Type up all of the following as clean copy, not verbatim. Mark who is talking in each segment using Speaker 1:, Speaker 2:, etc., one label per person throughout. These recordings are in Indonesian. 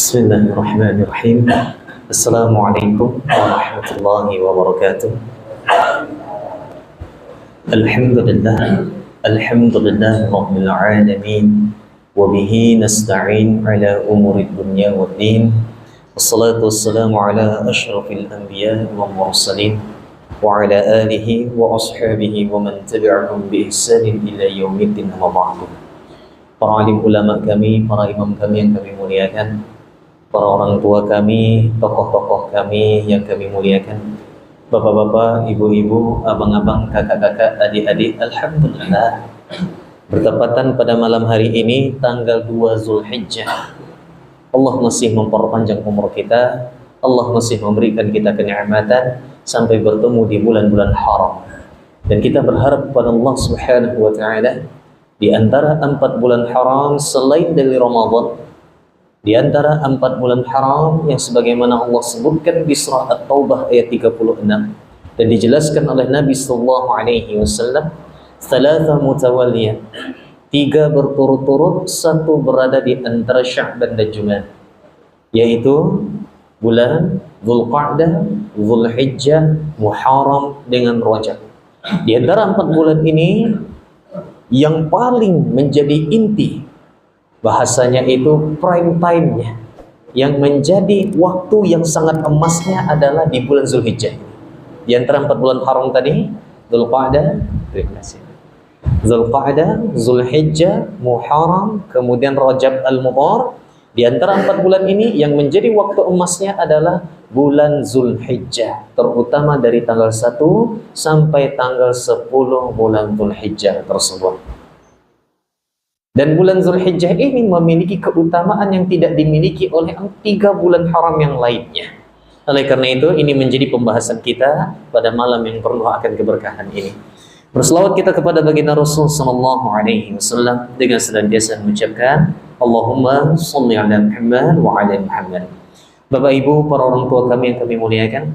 Speaker 1: Bismillahirrahmanirrahim. Assalamualaikum warahmatullahi wabarakatuh. Alhamdulillah, alhamdulillah rabbil alamin. Wa bihi nasta'in ala umuri dunya waddin. Wassalatu wassalamu ala asyrafil anbiya wal mursalin wa ala alihi wa ashabihi wa man tabi'ahum bi ihsanin ila yaumiddin, amma ba'du. Para alim ulama kami, para imam kami yang kami muliakan, para orang tua kami, tokoh-tokoh kami yang kami muliakan, bapak-bapak, ibu-ibu, abang-abang, kakak-kakak, adik-adik, alhamdulillah, bertepatan pada malam hari ini tanggal 2 Zulhijjah. Allah masih memperpanjang umur kita, Allah masih memberikan kita kenikmatan sampai bertemu di bulan-bulan haram. Dan kita berharap kepada Allah Subhanahu wa taala, di antara 4 bulan haram selain dari Ramadan, di antara 4 bulan haram yang sebagaimana Allah sebutkan di surah At-Taubah ayat 36 dan dijelaskan oleh Nabi sallallahu alaihi wasallam, thalatha mutawaliyah, 3 berturut-turut, 1 berada di antara Sya'ban dan Jumad, yaitu bulan Dzulqa'dah, Dzulhijjah, Muharram dengan Rajab. Di antara 4 bulan ini yang paling menjadi inti, bahasanya itu prime time-nya, yang menjadi waktu yang sangat emasnya adalah di bulan Zulhijjah. Di antara 4 bulan haram tadi, Dzulqa'dah, Zulhijjah, Muharram, kemudian Rajab al-Mudhar. Di antara 4 bulan ini yang menjadi waktu emasnya adalah bulan Zulhijjah, terutama dari tanggal 1 sampai tanggal 10 bulan Zulhijjah tersebut. Dan bulan Zulhijjah ini memiliki keutamaan yang tidak dimiliki oleh 3 bulan haram yang lainnya. Oleh karena itu, ini menjadi pembahasan kita pada malam yang penuh akan keberkahan ini. Berselawat kita kepada baginda Rasul sallallahu alaihi wasallam dengan senantiasa mengucapkan Allahumma shalli ala Muhammad wa ala Muhammad. Bapak Ibu, para orang tua kami yang kami muliakan,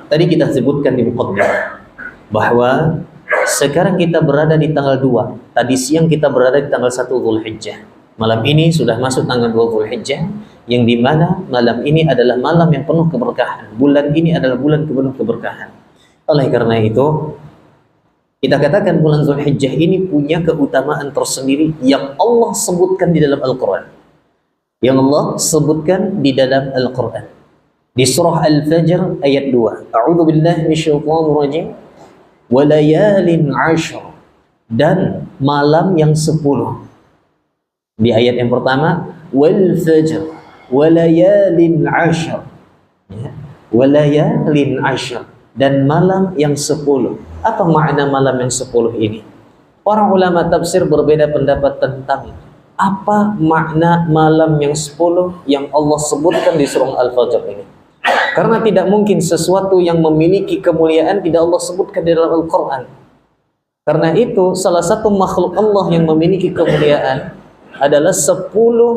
Speaker 1: tadi kita sebutkan di muqaddimah bahwa sekarang kita berada di tanggal 2. Tadi siang kita berada di tanggal 1 Zulhijjah. Malam ini sudah masuk tanggal 2 Zulhijjah, yang dimana malam ini adalah malam yang penuh keberkahan. Bulan ini adalah bulan penuh keberkahan. Oleh karena itu, kita katakan bulan Zulhijjah ini punya keutamaan tersendiri yang Allah sebutkan di dalam Al-Quran. Yang Allah sebutkan di dalam Al-Quran. Di surah Al-Fajr ayat 2. A'udzu billahi minasyaitonir rajim. Walayalin 'ashr, dan malam yang 10. Di ayat yang pertama, wal fajr walayalin 'ashr. Ya. Walayalin 'ashr, dan malam yang 10. Apa makna malam yang 10 ini? Para ulama tafsir berbeda pendapat tentang apa makna malam yang 10 yang Allah sebutkan di surah Al-Fajr ini. Karena tidak mungkin sesuatu yang memiliki kemuliaan tidak Allah sebutkan di dalam Al-Quran. Karena itu salah satu makhluk Allah yang memiliki kemuliaan adalah 10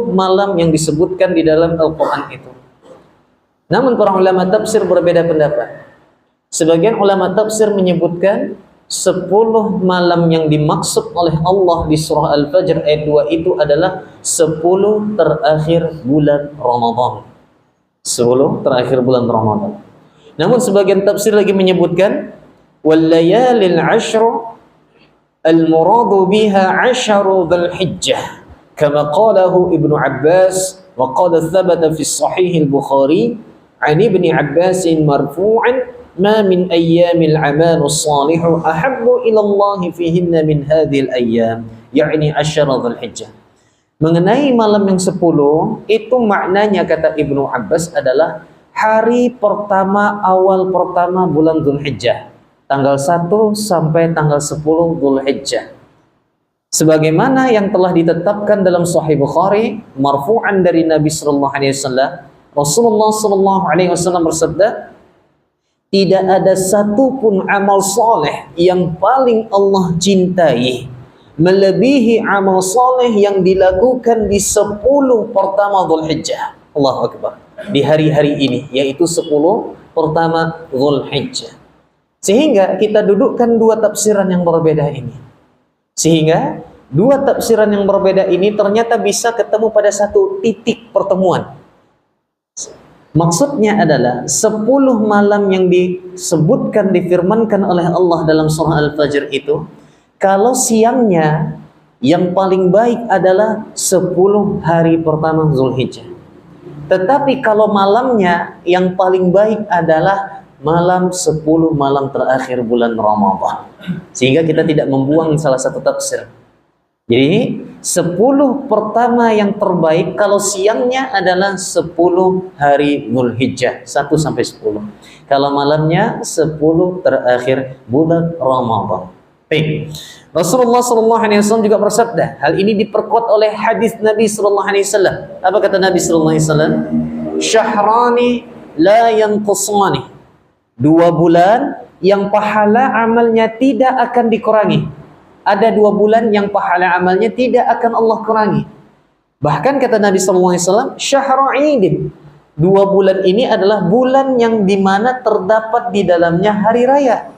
Speaker 1: malam yang disebutkan di dalam Al-Quran itu. Namun para ulama tafsir berbeda pendapat. Sebagian ulama tafsir menyebutkan 10 malam yang dimaksud oleh Allah di surah Al-Fajr ayat 2 itu adalah 10 terakhir bulan Ramadan. 10 terakhir bulan Ramadan. Namun sebagian tafsir lagi menyebutkan walayalil 'ashr al-muradu biha 'ashru Dzulhijjah, kama qalahu Ibnu Abbas wa qad thabata fi sahih al-Bukhari 'an Ibni Abbas marfu'an ma min ayyamil 'amalu salihu ahabbu ila Allah fihinna min hadhil ayyam, yakni 'ashra Dzulhijjah. Mengenai malam yang 10, itu maknanya kata Ibnu Abbas adalah hari pertama, awal pertama bulan Dzulhijjah, tanggal 1 sampai tanggal 10 Dzulhijjah. Sebagaimana yang telah ditetapkan dalam Sahih Bukhari marfu'an dari Nabi sallallahu alaihi wasallam, Rasulullah sallallahu alaihi wasallam bersabda, tidak ada satupun amal soleh yang paling Allah cintai melebihi amal soleh yang dilakukan di 10 pertama Dzulhijjah. Allahu Akbar. Di hari-hari ini, yaitu 10 pertama Dzulhijjah. Sehingga kita dudukkan 2 tafsiran yang berbeda ini. Sehingga Dua tafsiran yang berbeda ini ternyata bisa ketemu pada satu titik pertemuan. Maksudnya adalah 10 malam yang disebutkan, difirmankan oleh Allah dalam surah Al-Fajr itu, kalau siangnya yang paling baik adalah 10 hari pertama Zulhijjah. Tetapi kalau malamnya yang paling baik adalah malam 10 malam terakhir bulan Ramadan. Sehingga kita tidak membuang salah satu tafsir. Jadi 10 pertama yang terbaik kalau siangnya adalah 10 hari Zulhijjah 1 sampai 10. Kalau malamnya 10 terakhir bulan Ramadan. Baik. Rasulullah SAW juga bersabda, hal ini diperkuat oleh hadis Nabi SAW. Apa kata Nabi SAW? Syahrani la yanqusani. 2 bulan yang pahala amalnya tidak akan dikurangi. Ada 2 bulan yang pahala amalnya tidak akan Allah kurangi. Bahkan kata Nabi SAW, syahru idin. 2 bulan ini adalah bulan yang dimana terdapat di dalamnya hari raya.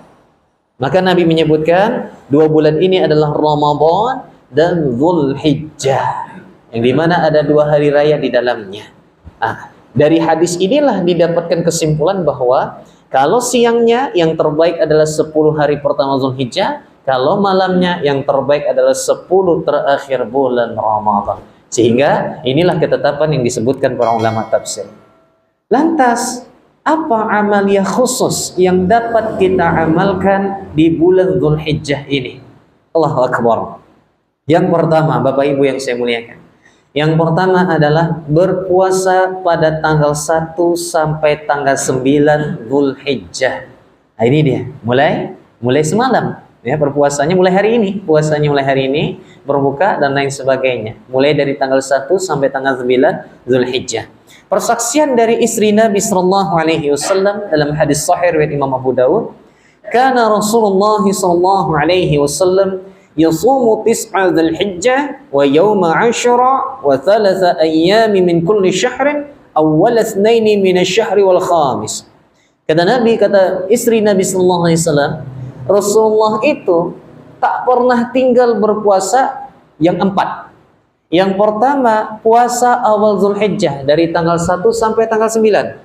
Speaker 1: Maka Nabi menyebutkan 2 bulan ini adalah Ramadan dan Zulhijjah, yang dimana ada 2 hari raya di dalamnya. Dari hadis inilah didapatkan kesimpulan bahwa kalau siangnya yang terbaik adalah 10 hari pertama Zulhijjah, kalau malamnya yang terbaik adalah 10 terakhir bulan Ramadan. Sehingga inilah ketetapan yang disebutkan para ulama tafsir. Lantas, apa amalia khusus yang dapat kita amalkan di bulan Zulhijjah ini? Allahu Akbar. Yang pertama, Bapak Ibu yang saya muliakan. Yang pertama adalah berpuasa pada tanggal 1 sampai tanggal 9 Zulhijjah. Nah, ini dia, mulai semalam. Ya, berpuasanya mulai hari ini, berbuka dan lain sebagainya. Mulai dari tanggal 1 sampai tanggal 9 Zulhijjah. Persaksian dari istri Nabi sallallahu alaihi wasallam dalam hadis sahih riwayat Imam Abu Dawud, kana Rasulullah sallallahu alaihi wasallam yasumu 9 Zulhijjah wa yauma 'Ashura wa 3 ayyam min kulli syahrin awwal 2 min asy-syahri wal khamis. Kata Nabi, kata istri Nabi sallallahu alaihi wasallam, Rasulullah itu tak pernah tinggal berpuasa yang 4. Yang pertama, puasa awal Zulhijjah dari tanggal 1 sampai tanggal 9.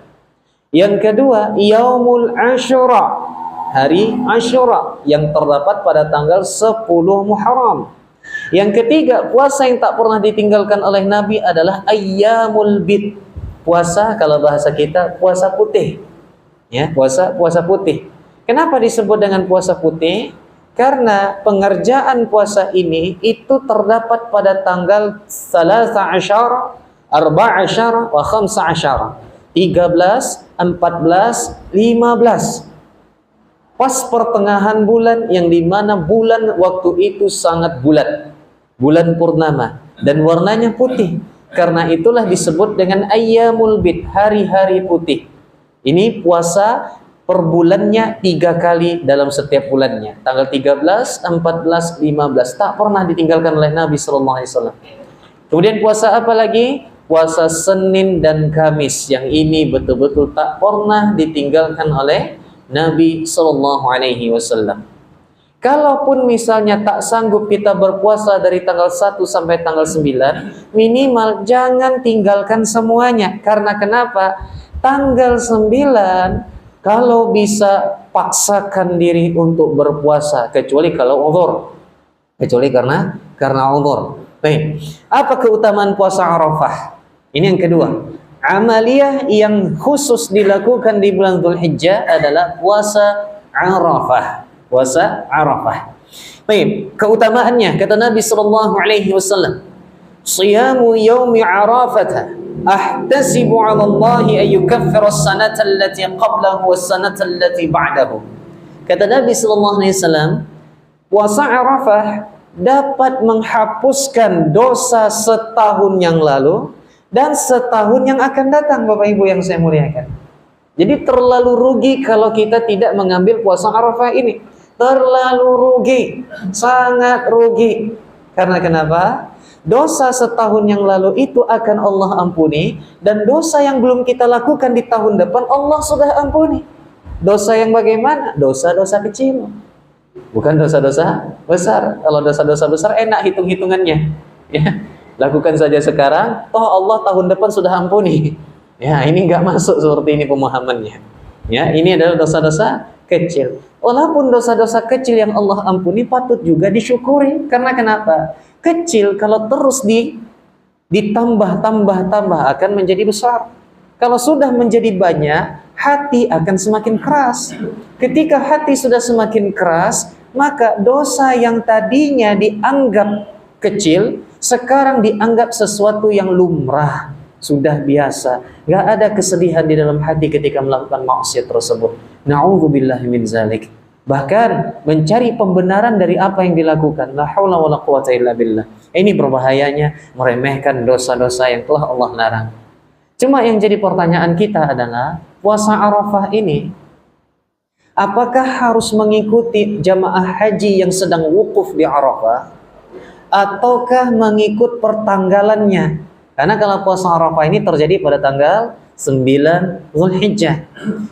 Speaker 1: Yang kedua, Yaumul Ashura, hari Ashura yang terdapat pada tanggal 10 Muharram. Yang ketiga, puasa yang tak pernah ditinggalkan oleh Nabi adalah Ayyamul Bid. Puasa, kalau bahasa kita, puasa putih. Ya, puasa putih. Kenapa disebut dengan puasa putih? Karena pengerjaan puasa ini itu terdapat pada tanggal 13, 14, wa 15. 13, 14, 15. Pas pertengahan bulan yang dimana bulan waktu itu sangat bulat. Bulan purnama. Dan warnanya putih. Karena itulah disebut dengan Ayyamul Bid, hari-hari putih. Ini puasa per bulannya 3 kali dalam setiap bulannya. Tanggal 13, 14, 15. Tak pernah ditinggalkan oleh Nabi SAW. Kemudian puasa apa lagi? Puasa Senin dan Kamis. Yang ini betul-betul tak pernah ditinggalkan oleh Nabi SAW. Kalaupun misalnya tak sanggup kita berpuasa dari tanggal 1 sampai tanggal 9, minimal jangan tinggalkan semuanya. Karena kenapa? Tanggal 9 kalau bisa paksakan diri untuk berpuasa, kecuali kalau uzur. Kecuali karena uzur. Baik. Apa keutamaan puasa Arafah? Ini yang kedua. Amaliyah yang khusus dilakukan di bulan Zulhijjah adalah puasa Arafah. Puasa Arafah. Baik, keutamaannya kata Nabi sallallahu alaihi wasallam, "Shiyamu yaumi Arafah ahtasibu 'ala Allah an yukaffira as-sanata allati qablahu was-sanata allati ba'dahu." Kata Nabi sallallahu alaihi wasallam, puasa Arafah dapat menghapuskan dosa setahun yang lalu dan setahun yang akan datang, Bapak Ibu yang saya muliakan. Jadi terlalu rugi kalau kita tidak mengambil puasa Arafah ini. Terlalu rugi, sangat rugi. Karena kenapa? Dosa setahun yang lalu itu akan Allah ampuni, dan dosa yang belum kita lakukan di tahun depan Allah sudah ampuni. Dosa yang bagaimana? Dosa-dosa kecil, bukan dosa-dosa besar. Kalau dosa-dosa besar enak hitung-hitungannya, ya. Lakukan saja sekarang, toh Allah tahun depan sudah ampuni, Ya, ini nggak masuk seperti ini pemahamannya. Ya, ini adalah dosa-dosa kecil. Walaupun dosa-dosa kecil yang Allah ampuni patut juga disyukuri. Karena kenapa? Kecil kalau terus ditambah akan menjadi besar. Kalau sudah menjadi banyak, hati akan semakin keras. Ketika hati sudah semakin keras, maka dosa yang tadinya dianggap kecil, sekarang dianggap sesuatu yang lumrah, sudah biasa. Gak ada kesedihan di dalam hati ketika melakukan maksiat tersebut. Na'udzubillahi min zalik. Bahkan mencari pembenaran dari apa yang dilakukan. La haula wala quwata illa billah. Ini berbahayanya meremehkan dosa-dosa yang telah Allah larang. Cuma yang jadi pertanyaan kita adalah, puasa Arafah ini apakah harus mengikuti jamaah haji yang sedang wukuf di Arafah, ataukah mengikut pertanggalannya? Karena kalau puasa Arafah ini terjadi pada tanggal 9 Zulhijjah.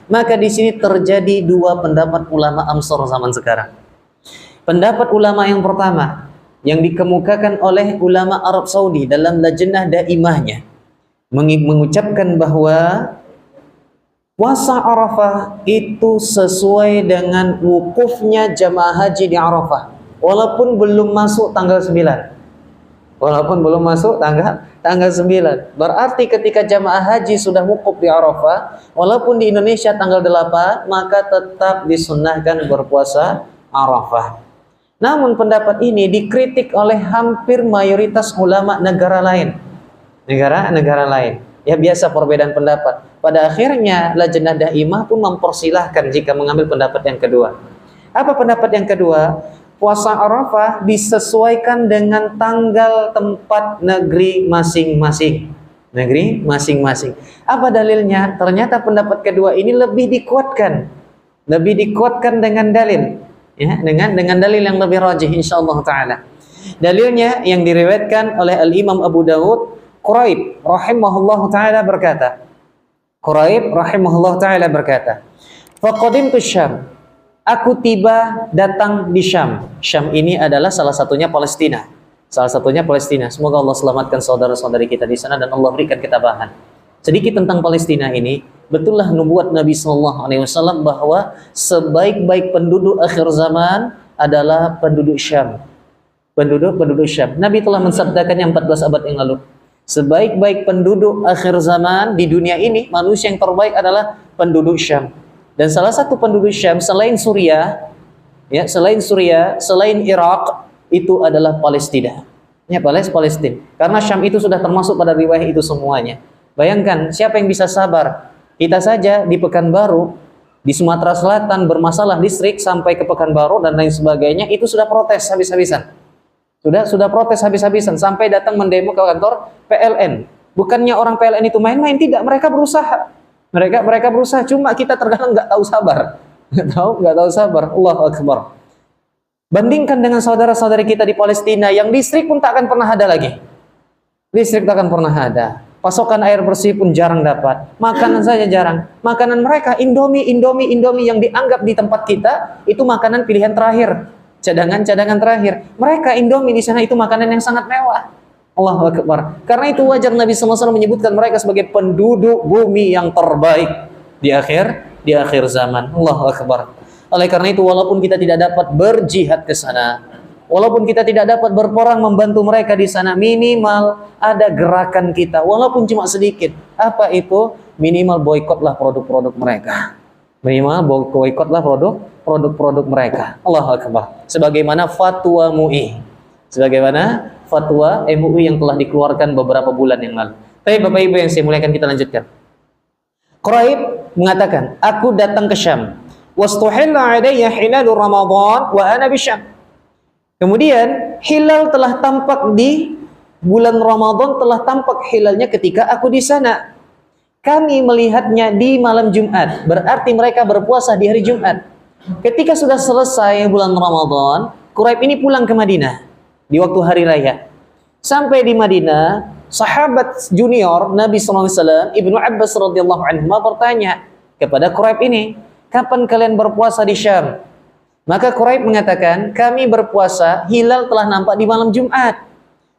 Speaker 1: Maka di sini terjadi dua pendapat ulama Amsar zaman sekarang. Pendapat ulama yang pertama yang dikemukakan oleh ulama Arab Saudi dalam lajnah daimahnya mengucapkan bahwa puasa Arafah itu sesuai dengan wukufnya jamaah haji di Arafah, walaupun belum masuk tanggal 9. Walaupun belum masuk tanggal 9. Berarti ketika jamaah haji sudah wukuf di Arafah, walaupun di Indonesia tanggal 8, maka tetap disunnahkan berpuasa Arafah. Namun pendapat ini dikritik oleh hampir mayoritas ulama negara lain. Negara lain. Ya, biasa perbedaan pendapat. Pada akhirnya lajnah daimah pun mempersilahkan jika mengambil pendapat yang kedua. Apa pendapat yang kedua? Puasa Arafah disesuaikan dengan tanggal tempat negeri masing-masing. Negeri masing-masing. Apa dalilnya? Ternyata pendapat kedua ini lebih dikuatkan. Lebih dikuatkan dengan dalil. Ya, dengan dalil yang lebih rajih insyaallah taala. Dalilnya yang diriwayatkan oleh Al-Imam Abu Dawud, Quraib rahimahullahu taala berkata. Faqadimtu Syam. Aku tiba datang di Syam. Syam ini adalah salah satunya Palestina. Semoga Allah selamatkan saudara-saudari kita di sana dan Allah berikan ketabahan. Sedikit tentang Palestina ini, betullah nubuat Nabi sallallahu alaihi wasallam bahwa sebaik-baik penduduk akhir zaman adalah penduduk Syam. Penduduk Syam. Nabi telah mensabdakannya 14 abad yang lalu. Sebaik-baik penduduk akhir zaman di dunia ini, manusia yang terbaik adalah penduduk Syam. Dan salah satu penduduk Syam selain Suriah, selain Irak, itu adalah Palestina. Ya, Palestina. Karena Syam itu sudah termasuk pada riwayat itu semuanya. Bayangkan siapa yang bisa sabar? Kita saja di Pekanbaru, di Sumatera Selatan bermasalah listrik sampai ke Pekanbaru dan lain sebagainya, itu sudah protes habis-habisan. Sudah protes habis-habisan sampai datang mendemo ke kantor PLN. Bukannya orang PLN itu main-main, tidak, mereka berusaha. Mereka berusaha, cuma kita terkadang nggak tahu sabar. Nggak tahu sabar. Allahu Akbar. Bandingkan dengan saudara-saudari kita di Palestina yang listrik pun tak akan pernah ada lagi. Listrik tak akan pernah ada. Pasokan air bersih pun jarang dapat. Makanan saja jarang. Makanan mereka Indomie yang dianggap di tempat kita itu makanan pilihan terakhir. Cadangan terakhir. Mereka Indomie di sana itu makanan yang sangat mewah. Allahu Akbar. Karena itu wajar Nabi SAW menyebutkan mereka sebagai penduduk bumi yang terbaik di akhir zaman. Allahu Akbar. Oleh karena itu walaupun kita tidak dapat berjihad ke sana, walaupun kita tidak dapat berperang membantu mereka di sana, minimal ada gerakan kita walaupun cuma sedikit. Apa itu? Minimal boikotlah produk-produk mereka. Minimal boikotlah produk-produk mereka. Allahu Akbar. Sebagaimana fatwa MUI yang telah dikeluarkan beberapa bulan yang lalu. Tapi Bapak Ibu yang saya muliakan, kita lanjutkan. Quraib mengatakan, aku datang ke Syam. Wastuhilla alayya hilalur Ramadan wa ana bi Syam. Kemudian hilal telah tampak di bulan Ramadan, telah tampak hilalnya ketika aku di sana. Kami melihatnya di malam Jumat, berarti mereka berpuasa di hari Jumat. Ketika sudah selesai bulan Ramadan, Quraib ini pulang ke Madinah di waktu hari raya. Sampai di Madinah, sahabat junior Nabi SAW, Ibnu Abbas radhiyallahu anhu bertanya kepada Quraib ini, kapan kalian berpuasa di Syam? Maka Quraib mengatakan, kami berpuasa, hilal telah nampak di malam Jumat.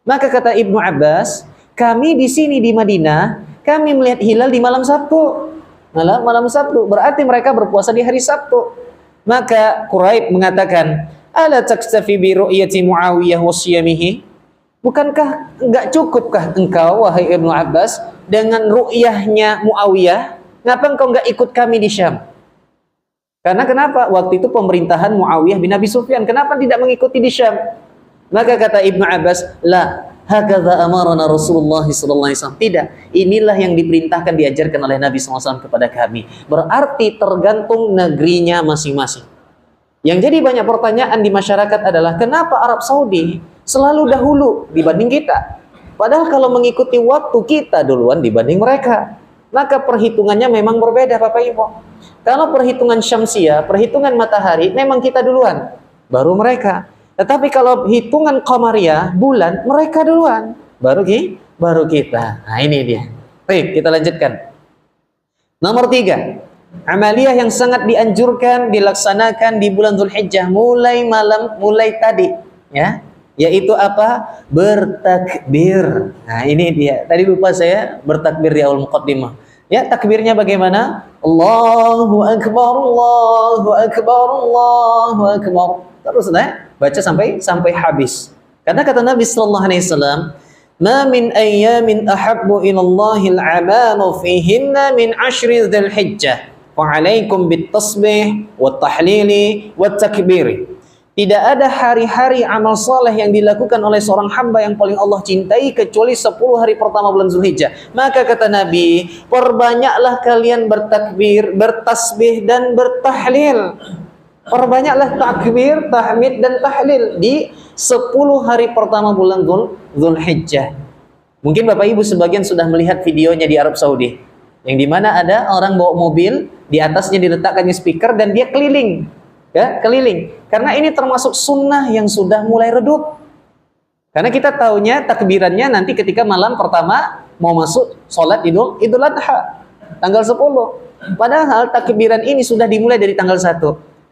Speaker 1: Maka kata Ibnu Abbas, kami di sini di Madinah kami melihat hilal di malam Sabtu. Malam Sabtu, berarti mereka berpuasa di hari Sabtu. Maka Quraib mengatakan, ala takstafi bi ru'yati Muawiyah wa siyamihi? Bukankah enggak cukupkah engkau wahai Ibnu Abbas dengan ru'yahnya Muawiyah? Ngapa engkau enggak ikut kami di Syam? Karena kenapa? Waktu itu pemerintahan Muawiyah bin Abi Sufyan. Kenapa tidak mengikuti di Syam? Maka kata Ibnu Abbas, la hakadza amarana Rasulullah sallallahu alaihi wasallam. Tidak, inilah yang diperintahkan diajarkan oleh Nabi sallallahu alaihi wasallam kepada kami. Berarti tergantung negerinya masing-masing. Yang jadi banyak pertanyaan di masyarakat adalah kenapa Arab Saudi selalu dahulu dibanding kita? Padahal kalau mengikuti waktu kita duluan dibanding mereka. Maka perhitungannya memang berbeda Bapak Ibu. Kalau perhitungan Syamsiah, perhitungan matahari, memang kita duluan, baru mereka. Tetapi kalau hitungan Qamariyah, bulan, mereka duluan, baru kita. Nah ini dia. Baik, kita lanjutkan. Nomor 3, amaliyah yang sangat dianjurkan dilaksanakan di bulan Dzulhijjah mulai tadi, ya, yaitu apa? Bertakbir. Nah ini dia. Tadi lupa saya bertakbir di awal muqaddimah. Ya, takbirnya bagaimana? Allahu Akbar, Allahu Akbar, Allahu Akbar. Terus baca sampai habis. Karena kata Nabi sallallahu alaihi wasallam, "Ma min ayyamin ahabbu ila Allahil 'amalu fihinna min 'ashri Dzulhijjah. Fa 'alaikum bit-tasbih wat-tahlili wat-takbir." Tidak ada hari-hari amal saleh yang dilakukan oleh seorang hamba yang paling Allah cintai kecuali 10 hari pertama bulan Dzulhijjah. Maka kata Nabi, perbanyaklah kalian bertakbir, bertasbih dan bertahlil. Perbanyaklah takbir, tahmid dan tahlil di 10 hari pertama bulan Dzulhijjah. Mungkin Bapak Ibu sebagian sudah melihat videonya di Arab Saudi, yang dimana ada orang bawa mobil, di atasnya diletakkannya speaker dan dia keliling. Ya, keliling. Karena ini termasuk sunnah yang sudah mulai redup. Karena kita taunya takbirannya nanti ketika malam pertama mau masuk sholat Idul Adha tanggal 10. Padahal takbiran ini sudah dimulai dari tanggal 1.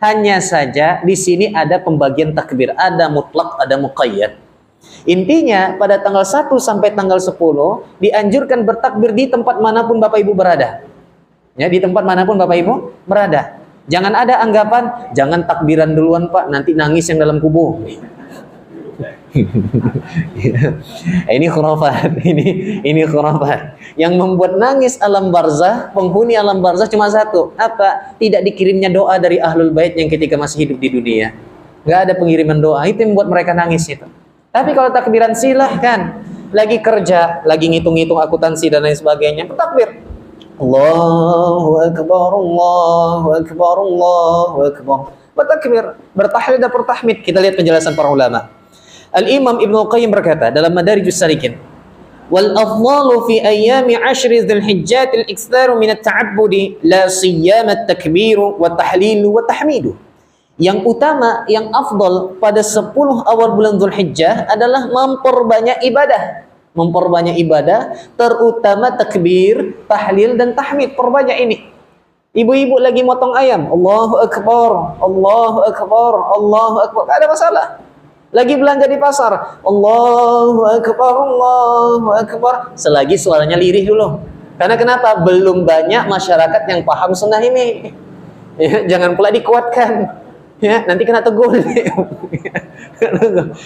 Speaker 1: Hanya saja di sini ada pembagian takbir, ada mutlak, ada muqayyad. Intinya pada tanggal 1 sampai tanggal 10 dianjurkan bertakbir di tempat manapun Bapak Ibu berada. Ya, di tempat manapun Bapak Ibu berada. Jangan ada anggapan, jangan takbiran duluan Pak, nanti nangis yang dalam kubur. Ini khurafat, ini khurafat. Yang membuat nangis alam barzah, penghuni alam barzah cuma satu, apa? Tidak dikirimnya doa dari ahlul bait yang ketika masih hidup di dunia. Nggak ada pengiriman doa, itu yang membuat mereka nangis itu. Tapi kalau takbiran silahkan, lagi kerja, lagi ngitung-ngitung akuntansi dan lain sebagainya, bertakbir. Allahu Akbar, Allahu Akbar, Allahu Akbar. Bertakbir, bertahlil dan bertahmid. Kita lihat penjelasan para ulama. Al-Imam Ibnu Qayyim berkata dalam Madarijus Salikin, wal afdalu fi ayyami 'ashri Dzulhijjah al-iktsaru min at-ta'abbudi la siyama at-takbiru wa tahlilu wa tahmidu. Yang utama, yang afdal pada 10 awal bulan Dzulhijjah adalah memperbanyak ibadah. Memperbanyak ibadah, terutama takbir, tahlil dan tahmid. Perbanyak ini. Ibu-ibu lagi motong ayam, Allahu Akbar, Allahu Akbar, Allahu Akbar. Gak ada masalah. Lagi belanja di pasar, Allahu Akbar, Allahu Akbar. Selagi suaranya lirih dulu. Karena kenapa? Belum banyak masyarakat yang paham sunnah ini. Ya, jangan pula dikuatkan. Ya, nanti kena tegur.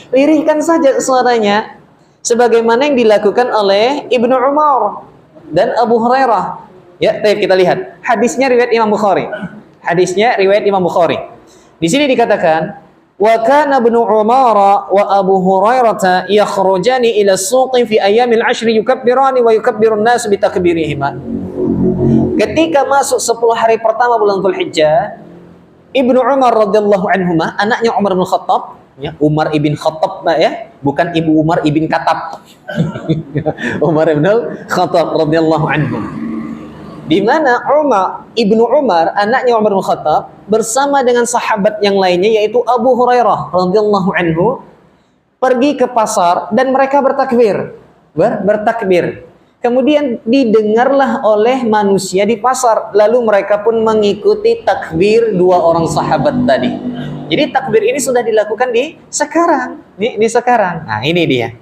Speaker 1: Lirihkan saja suaranya. Sebagaimana yang dilakukan oleh Ibnu Umar dan Abu Hurairah. Ya, kita lihat. Hadisnya riwayat Imam Bukhari. Hadisnya riwayat Imam Bukhari. Di sini dikatakan, wa kana Ibnu Umar wa Abu Hurairah yakhrujani ila as-suqi fi ayyamil 'ashri yukabbirani wa yukabbirun nas bi takbirihima. Ketika masuk 10 hari pertama bulan Dzulhijjah, Ibnu Umar radhiyallahu anhuma, anaknya Umar bin Khattab, ya, Umar ibn Khattab, ya, bukan Ibu Umar ibn Khattab. Umar ibn Khattab radhiyallahu anhu. Di mana Ibnu Umar, anaknya Umar bin Khattab, bersama dengan sahabat yang lainnya yaitu Abu Hurairah radhiyallahu anhu pergi ke pasar dan mereka bertakbir. Bertakbir. Kemudian didengarlah oleh manusia di pasar, lalu mereka pun mengikuti takbir 2 orang sahabat tadi. Jadi takbir ini sudah dilakukan di sekarang, di sekarang. Nah, ini dia.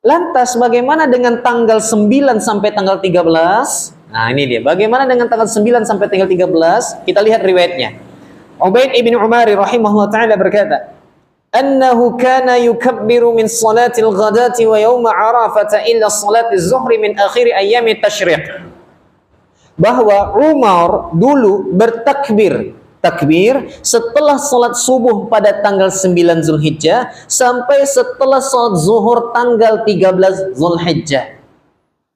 Speaker 1: Lantas bagaimana dengan tanggal 9 sampai tanggal 13? Nah, ini dia. Bagaimana dengan tanggal 9 sampai tanggal 13? Kita lihat riwayatnya. Ubaid ibn Umar rahimahullah ta'ala berkata, "Annahu kana yukabbiru min salatil ghadati wa yawma Arafah illa salatiz zuhri min akhir ayyami tasyriq." Bahwa Umar dulu bertakbir setelah salat subuh pada tanggal 9 Zulhijjah sampai setelah salat zuhur tanggal 13 Zulhijjah.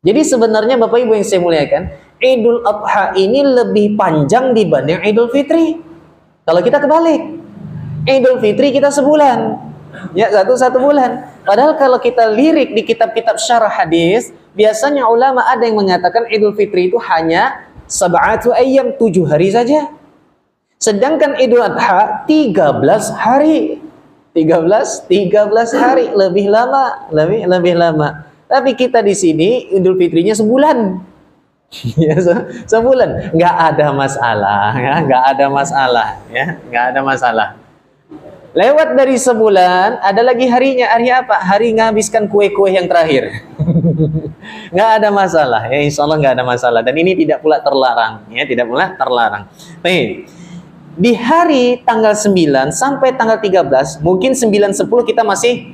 Speaker 1: Jadi sebenarnya Bapak Ibu yang saya muliakan, Idul Adha ini lebih panjang dibanding Idul Fitri. Kalau kita kebalik, Idul Fitri kita sebulan, ya satu bulan. Padahal kalau kita lirik di kitab-kitab syarah hadis, biasanya ulama ada yang mengatakan Idul Fitri itu hanya sab'atu ayyam, 7 hari saja. Sedangkan Idul Adha 13 hari. 13 hari, lebih lama. Tapi kita di sini Idul Fitrinya sebulan. Ya, sebulan. Nggak ada masalah, ya, nggak ada masalah. Lewat dari sebulan, ada lagi harinya. Hari apa? Hari menghabiskan kue-kue yang terakhir. Nggak ada masalah, ya, insya Allah nggak ada masalah. Dan ini tidak pula terlarang, ya, tidak pula terlarang. Baik. Di hari tanggal 9 sampai tanggal 13, mungkin 9, 10 kita masih,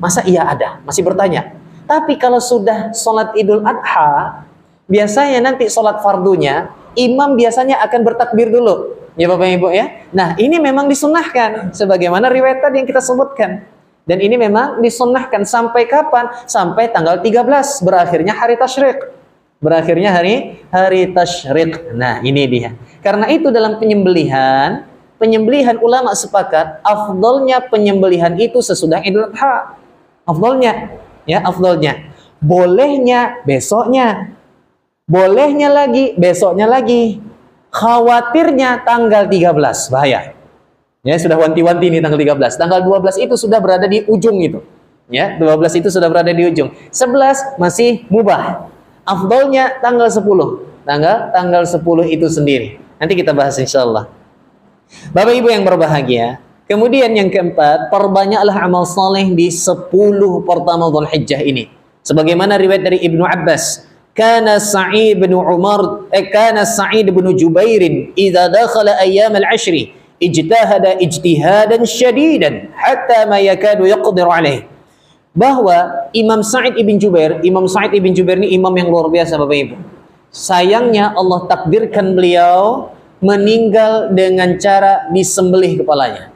Speaker 1: masa iya ada? Masih bertanya. Tapi kalau sudah sholat Idul Adha, biasanya nanti sholat fardunya, imam biasanya akan bertakbir dulu. Ya Bapak Ibu ya. Nah ini memang disunnahkan. Sebagaimana riwayat tadi yang kita sebutkan. Dan ini memang disunnahkan sampai kapan? Sampai tanggal 13. Berakhirnya hari tasyrik. Berakhirnya hari tasyrik. Nah ini dia. Karena itu dalam penyembelihan ulama sepakat, afdolnya penyembelihan itu sesudah Idul Adha. Afdolnya. Ya, afdolnya. Bolehnya besoknya. Bolehnya lagi besoknya lagi. Khawatirnya tanggal 13, bahaya. Ya, sudah wanti-wanti ini tanggal 13. Tanggal 12 itu sudah berada di ujung itu. Ya, 12 itu sudah berada di ujung. 11 masih mubah. Afdolnya tanggal 10. Tanggal 10 itu sendiri. Nanti kita bahas insyaallah. Bapak Ibu yang berbahagia, kemudian yang keempat, perbanyaklah amal saleh di 10 pertama Dzulhijjah ini. Sebagaimana riwayat dari Ibnu Abbas, kana Sa'id bin Jubair idza dakhala ayyam al-'ashr ijtahada ijtihadan syadidan hatta ma yakadu yaqdiru alaih. Bahwa Imam Sa'id ibn Jubair ini imam yang luar biasa Bapak Ibu. Sayangnya Allah takdirkan beliau meninggal dengan cara disembelih kepalanya.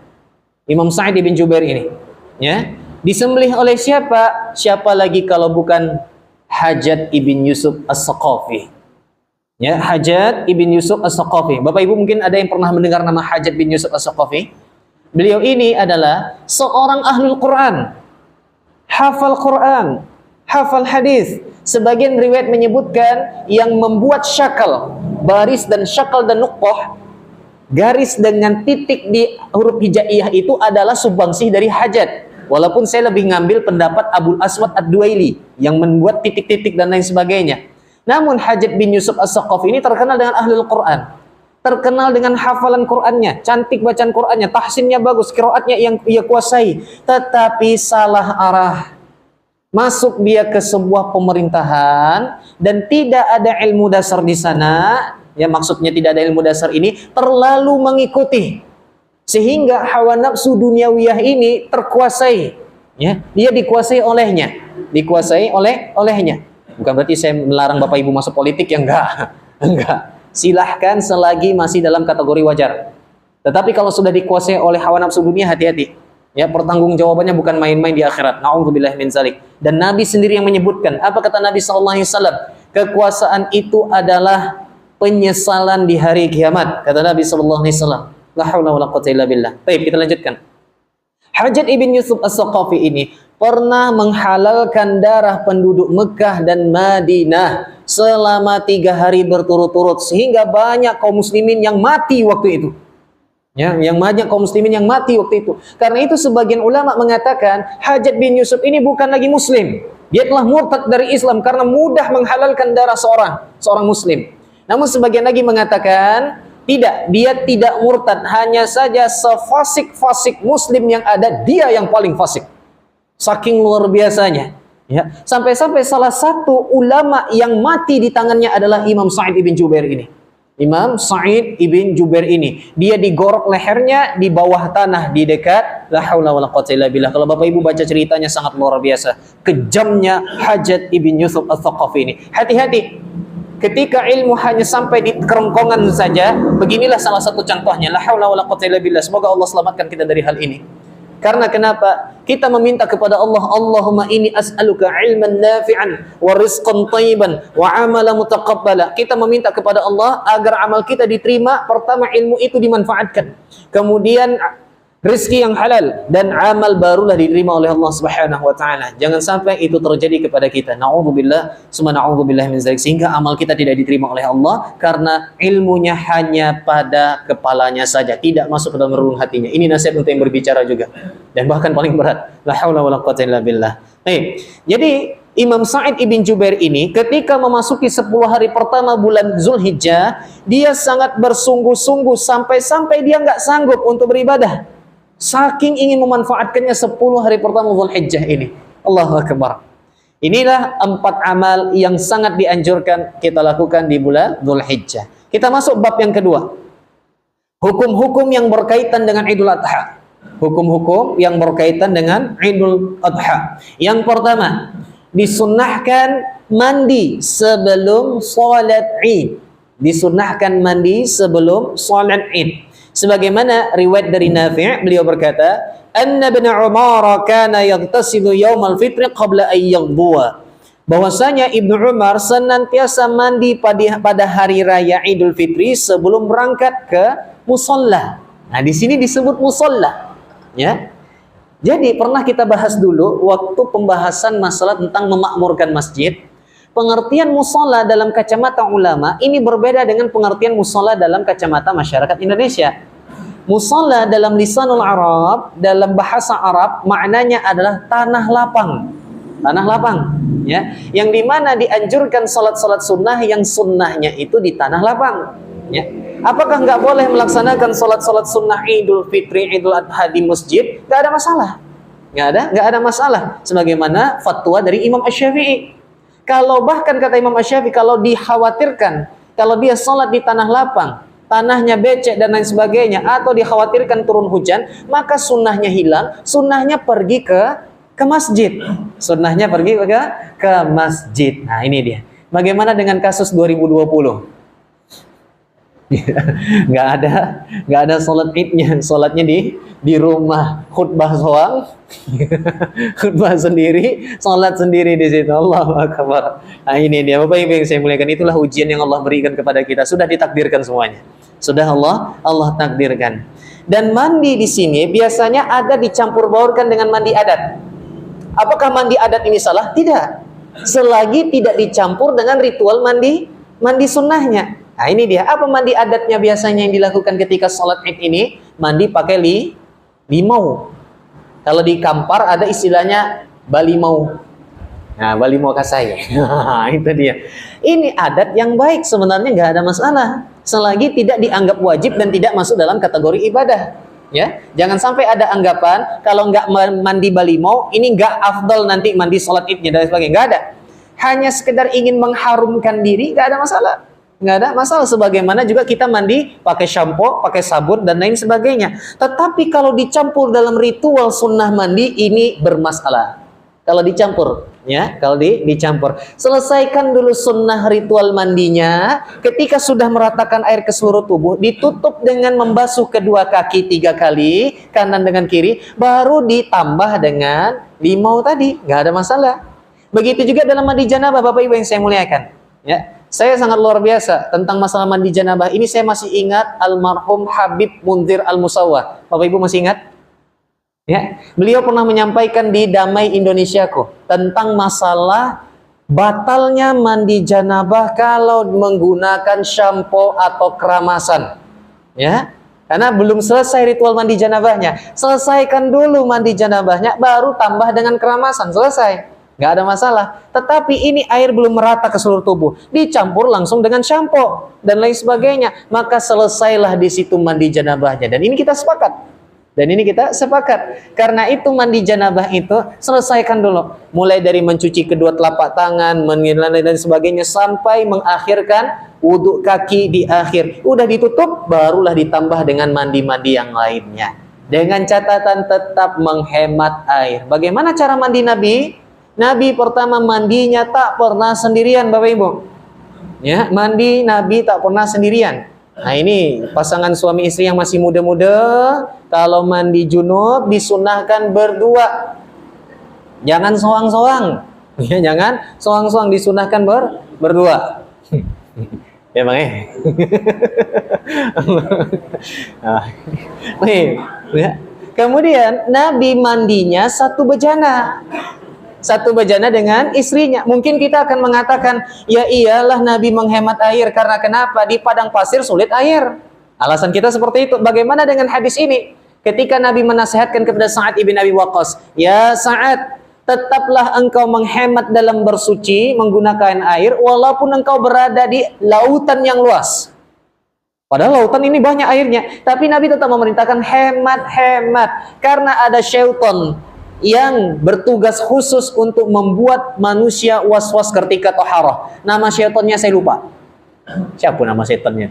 Speaker 1: Imam Sa'id ibn Jubair ini, ya, disembelih oleh siapa? Siapa lagi kalau bukan Hajjaj ibn Yusuf As-Saqafi. Ya, Hajjaj ibn Yusuf As-Saqafi. Bapak Ibu mungkin ada yang pernah mendengar nama Hajjaj bin Yusuf As-Saqafi. Beliau ini adalah seorang ahlul Quran, hafal Quran, hafal hadis. Sebagian riwayat menyebutkan yang membuat syakal, baris dan syakal dan nuqtah, garis dengan titik di huruf hijaiyah itu adalah subbangsih dari Hajjaj. Walaupun saya lebih ngambil pendapat Abul Aswad Ad-Duaili yang membuat titik-titik dan lain sebagainya. Namun Hajjaj bin Yusuf As-Saqafi ini terkenal dengan ahlul Quran. Terkenal dengan hafalan Qurannya, cantik bacaan Qurannya, tahsinnya bagus, qiraatnya yang ia kuasai. Tetapi salah arah. Masuk dia ke sebuah pemerintahan dan tidak ada ilmu dasar di sana. Ya, maksudnya tidak ada ilmu dasar ini, terlalu mengikuti sehingga hawa nafsu duniawiyah ini terkuasai. Ya, dia dikuasai olehnya, olehnya. Bukan berarti saya melarang Bapak Ibu masuk politik, ya enggak. Silahkan selagi masih dalam kategori wajar. Tetapi kalau sudah dikuasai oleh hawa nafsu dunia, hati-hati. Ya, pertanggungjawabannya bukan main-main di akhirat. Na'udzubillah min zalik. Dan Nabi sendiri yang menyebutkan, apa kata Nabi SAW? Kekuasaan itu adalah penyesalan di hari kiamat, kata Nabi SAW. La haula wala quwwata illa billah. Baik, kita lanjutkan. Hajjaj ibn Yusuf As-Saqafi ini pernah menghalalkan darah penduduk Mekah dan Madinah selama 3 hari berturut-turut, sehingga banyak kaum muslimin yang mati waktu itu. Ya, yang banyak kaum muslimin yang mati waktu itu. Karena itu sebagian ulama mengatakan Hajjaj bin Yusuf ini bukan lagi muslim. Dia telah murtad dari Islam karena mudah menghalalkan darah seorang muslim. Namun sebagian lagi mengatakan tidak, dia tidak murtad, hanya saja sefasik-fasik muslim yang ada, dia yang paling fasik. Saking luar biasanya. Ya, sampai-sampai salah satu ulama yang mati di tangannya adalah Imam Sa'id ibn Jubair ini. Imam Sa'id ibn Jubair ini, dia digorok lehernya di bawah tanah di dekat la haula wala quwwata illa billah. Kalau Bapak Ibu baca ceritanya sangat luar biasa. Kejamnya Hajjaj ibn Yusuf Al-Thaqafi ini. Hati-hati. Ketika ilmu hanya sampai di kerongkongan saja, beginilah salah satu contohnya. La haula wala quwwata illa billah. Semoga Allah selamatkan kita dari hal ini. Karena kenapa? Kita meminta kepada Allah, Allahumma inni as'aluka ilman nafi'an wa rizqan thayyiban wa amalan mutaqabbala. Kita meminta kepada Allah agar amal kita diterima. Pertama, ilmu itu dimanfaatkan. Kemudian rezeki yang halal dan amal barulah diterima oleh Allah Subhanahu wa taala. Jangan sampai itu terjadi kepada kita. Nauzubillah, summa nauzubillah min dzalik, sehingga amal kita tidak diterima oleh Allah karena ilmunya hanya pada kepalanya saja, tidak masuk ke dalam relung hatinya. Ini nasihat untuk yang berbicara juga. Dan bahkan paling berat, la haula wala quwwata illa billah. Baik. Jadi Imam Sa'id ibn Jubair ini ketika memasuki 10 hari pertama bulan Zulhijjah, dia sangat bersungguh-sungguh sampai-sampai dia nggak sanggup untuk beribadah. Saking ingin memanfaatkannya 10 hari pertama Zulhijjah ini. Allahu Akbar. Inilah 4 amal yang sangat dianjurkan kita lakukan di bulan Zulhijjah. Kita masuk bab yang kedua. Hukum-hukum yang berkaitan dengan Idul Adha. Hukum-hukum yang berkaitan dengan Idul Adha. Yang pertama, disunnahkan mandi sebelum salat Id. Disunnahkan mandi sebelum salat Id. Sebagaimana riwayat dari Nafi', beliau berkata, "Anna ibn Umar kana yaghtasilu yaumal fitri qabla an yaghduwa." Bahwasanya Ibnu Umar senantiasa mandi pada hari raya Idul Fitri sebelum berangkat ke musalla. Nah, di sini disebut musalla, ya. Jadi pernah kita bahas dulu waktu pembahasan masalah tentang memakmurkan masjid. Pengertian musola dalam kacamata ulama ini berbeda dengan pengertian musola dalam kacamata masyarakat Indonesia. Musola dalam lisanul Arab, dalam bahasa Arab, maknanya adalah tanah lapang. Tanah lapang, ya. Yang dimana dianjurkan salat-salat sunnah yang sunnahnya itu di tanah lapang, ya. Apakah nggak boleh melaksanakan salat-salat sunnah Idul Fitri, Idul Adha di masjid? Nggak ada masalah. Nggak ada masalah. Sebagaimana fatwa dari Imam Asy-Syafi'i. Kalau bahkan kata Imam Asy-Syafi'i, kalau dikhawatirkan, kalau dia sholat di tanah lapang, tanahnya becek dan lain sebagainya, atau dikhawatirkan turun hujan, maka sunnahnya hilang, sunnahnya pergi ke masjid. Sunnahnya pergi ke masjid. Nah, ini dia. Bagaimana dengan kasus 2020? nggak ada sholat idnya, sholatnya di rumah, khutbah soang, khutbah sendiri, sholat sendiri di situ. Allahu Akbar. Nah, ini dia Bapak Ibu yang saya muliakan, itulah ujian yang Allah berikan kepada kita. Sudah ditakdirkan semuanya, sudah Allah takdirkan. Dan mandi di sini biasanya ada dicampur baurkan dengan mandi adat. Apakah mandi adat ini salah? Tidak, selagi tidak dicampur dengan ritual mandi sunnahnya. Nah, ini dia. Apa mandi adatnya biasanya yang dilakukan ketika sholat Id ini? Mandi pakai limau. Kalau di Kampar ada istilahnya balimau. Nah, balimau kasai. Itu dia. Ini adat yang baik, sebenarnya nggak ada masalah. Selagi tidak dianggap wajib dan tidak masuk dalam kategori ibadah. Ya, jangan sampai ada anggapan kalau nggak mandi balimau, ini nggak afdal nanti mandi sholat Idnya dan sebagainya. Nggak ada. Hanya sekedar ingin mengharumkan diri, nggak ada masalah. Nggak ada masalah, sebagaimana juga kita mandi pakai shampoo, pakai sabun dan lain sebagainya. Tetapi kalau dicampur dalam ritual sunnah mandi, ini bermasalah. Kalau dicampur, ya, kalau dicampur, selesaikan dulu sunnah ritual mandinya. Ketika sudah meratakan air ke seluruh tubuh, ditutup dengan membasuh kedua kaki 3 kali, kanan dengan kiri, baru ditambah dengan limau tadi, nggak ada masalah. Begitu juga dalam mandi janabah, Bapak Ibu yang saya muliakan, ya. Saya sangat luar biasa tentang masalah mandi janabah. Ini saya masih ingat almarhum Habib Munzir Al-Musawwah. Bapak Ibu masih ingat? Ya, beliau pernah menyampaikan di Damai Indonesiaku tentang masalah batalnya mandi janabah kalau menggunakan shampoo atau keramasan. Ya, karena belum selesai ritual mandi janabahnya. Selesaikan dulu mandi janabahnya, baru tambah dengan keramasan. Selesai. Nggak ada masalah. Tetapi ini air belum merata ke seluruh tubuh, dicampur langsung dengan shampoo dan lain sebagainya, maka selesailah di situ mandi janabahnya. Dan ini kita sepakat. Dan ini kita sepakat. Karena itu mandi janabah itu selesaikan dulu. Mulai dari mencuci kedua telapak tangan, menilai dan sebagainya, sampai mengakhirkan wudhu kaki di akhir. Udah ditutup, barulah ditambah dengan mandi-mandi yang lainnya. Dengan catatan tetap menghemat air. Bagaimana cara mandi Nabi? Nabi pertama mandinya tak pernah sendirian, Bapak Ibu. Ya, mandi Nabi tak pernah sendirian. Nah ini pasangan suami istri yang masih muda-muda, kalau mandi junub disunahkan berdua. Jangan soang-soang. Ya, jangan soang-soang, disunahkan berdua. Ya Bang ya. Kemudian Nabi mandinya satu bejana. Satu bejana dengan istrinya. Mungkin kita akan mengatakan, ya iyalah Nabi menghemat air. Karena kenapa? Di padang pasir sulit air. Alasan kita seperti itu. Bagaimana dengan hadis ini? Ketika Nabi menasihatkan kepada Sa'ad ibn Abi Waqqas, ya Sa'ad, tetaplah engkau menghemat dalam bersuci, menggunakan air, walaupun engkau berada di lautan yang luas. Padahal lautan ini banyak airnya. Tapi Nabi tetap memerintahkan hemat-hemat. Karena ada syaitan yang bertugas khusus untuk membuat manusia was-was ketika taharah. Nama syaitannya saya lupa. Siapa nama syaitannya?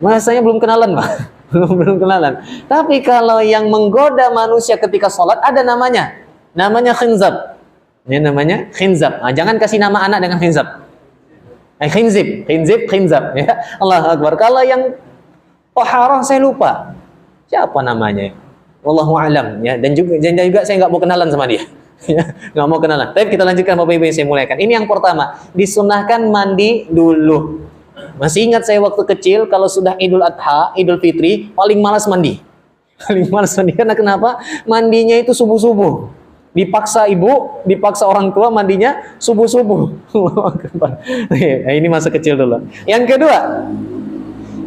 Speaker 1: Masanya belum kenalan, Pak. belum kenalan. Tapi kalau yang menggoda manusia ketika sholat ada namanya. Namanya khinzab. Ini namanya khinzab. Nah, jangan kasih nama anak dengan khinzab. Khinzab. Ya. Allahu Akbar. Kalau yang taharah saya lupa. Siapa namanya? Wallahu a'lam, ya. Dan juga saya nggak mau kenalan sama dia. Ya, nggak mau kenalan. Tapi kita lanjutkan Bapak Ibu yang saya muliakan. Ini yang pertama, disunahkan mandi dulu. Masih ingat saya waktu kecil kalau sudah Idul Adha, Idul Fitri, paling malas mandi. Paling malas mandi karena kenapa? Mandinya itu subuh-subuh. Dipaksa ibu, dipaksa orang tua mandinya subuh-subuh. Nah, ini masa kecil dulu. Yang kedua,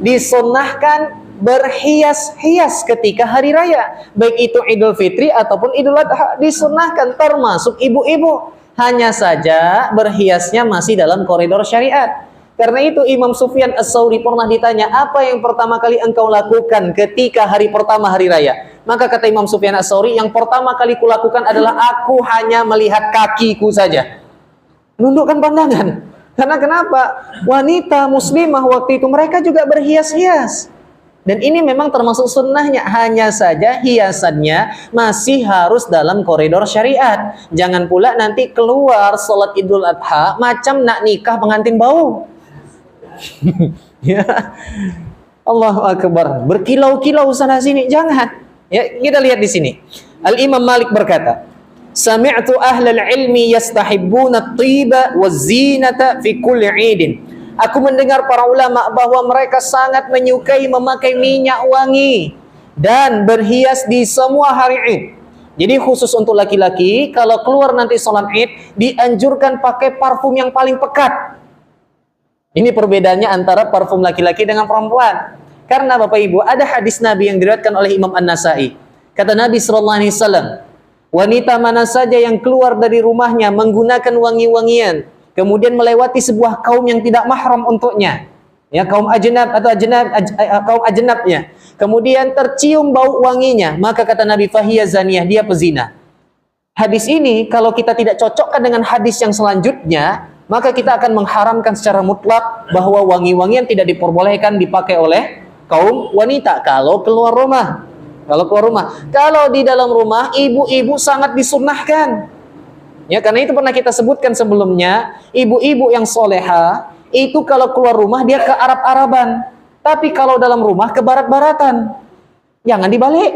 Speaker 1: disunahkan berhias-hias ketika hari raya, baik itu Idul Fitri ataupun Idul Adha, disunahkan, termasuk ibu-ibu. Hanya saja berhiasnya masih dalam koridor syariat. Karena itu Imam Sufyan Ats-Tsauri pernah ditanya, apa yang pertama kali engkau lakukan ketika hari pertama hari raya? Maka kata Imam Sufyan Ats-Tsauri, yang pertama kali kulakukan adalah aku hanya melihat kakiku saja. Menundukkan pandangan. Karena kenapa? Wanita muslimah waktu itu mereka juga berhias-hias. Dan ini memang termasuk sunnahnya. Hanya saja hiasannya masih harus dalam koridor syariat. Jangan pula nanti keluar sholat Idul Adha macam nak nikah pengantin bau. Ya. Allahu Akbar. Berkilau-kilau sana sini. Jangan. Ya, kita lihat di sini. Al-Imam Malik berkata, Sami'tu ahlal ilmi yastahibbuna at-tiba waz-zinata fi kulli 'idin. Aku mendengar para ulama bahwa mereka sangat menyukai memakai minyak wangi dan berhias di semua hari Id. Jadi khusus untuk laki-laki, kalau keluar nanti sholat Id, dianjurkan pakai parfum yang paling pekat. Ini perbedaannya antara parfum laki-laki dengan perempuan. Karena Bapak Ibu, ada hadis Nabi yang diriwayatkan oleh Imam An-Nasai. Kata Nabi SAW, wanita mana saja yang keluar dari rumahnya menggunakan wangi-wangian, kemudian melewati sebuah kaum yang tidak mahram untuknya, ya, kaum ajnab atau kaum ajnabnya, kemudian tercium bau wanginya, maka kata Nabi, fahiya zaniyah, dia pezina. Hadis ini kalau kita tidak cocokkan dengan hadis yang selanjutnya, maka kita akan mengharamkan secara mutlak bahwa wangi-wangian tidak diperbolehkan dipakai oleh kaum wanita kalau keluar rumah. Kalau di dalam rumah, ibu-ibu sangat disunnahkan. Ya, karena itu pernah kita sebutkan sebelumnya, ibu-ibu yang soleha itu kalau keluar rumah dia ke Arab-Araban, tapi kalau dalam rumah ke Barat-Baratan. Jangan dibalik.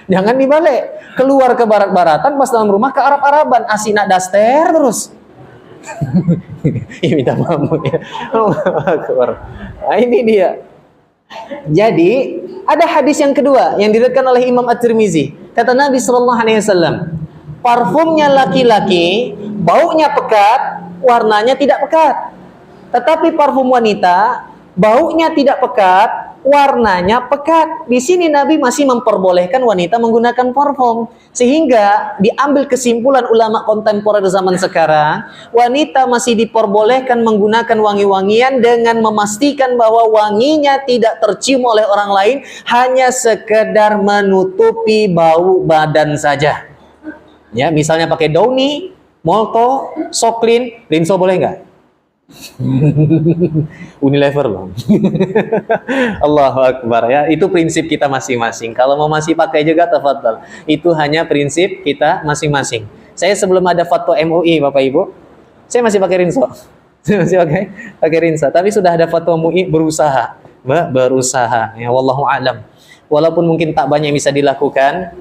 Speaker 1: Jangan dibalik. Keluar ke Barat-Baratan, pas dalam rumah ke Arab-Araban, asina daster terus. Ya, minta maaf ya. Nah, ini dia. Jadi ada hadis yang kedua yang diriwayatkan oleh Imam At-Tirmizi. Kata Nabi SAW, parfumnya laki-laki, baunya pekat, warnanya tidak pekat. Tetapi parfum wanita, baunya tidak pekat, warnanya pekat. Di sini Nabi masih memperbolehkan wanita menggunakan parfum. Sehingga diambil kesimpulan ulama kontemporer zaman sekarang, wanita masih diperbolehkan menggunakan wangi-wangian dengan memastikan bahwa wanginya tidak tercium oleh orang lain, hanya sekedar menutupi bau badan saja. Ya, misalnya pakai Downy, Molto, Soklin, Rinso boleh nggak? Unilever loh. Allahu Akbar ya. Itu prinsip kita masing-masing. Kalau mau masih pakai juga tafadhal. Itu hanya prinsip kita masing-masing. Saya sebelum ada fatwa MUI Bapak Ibu, saya masih pakai Rinso. Saya masih pakai Rinso. Tapi sudah ada fatwa MUI berusaha. Berusaha. Ya wallahu alam. Walaupun mungkin tak banyak yang bisa dilakukan,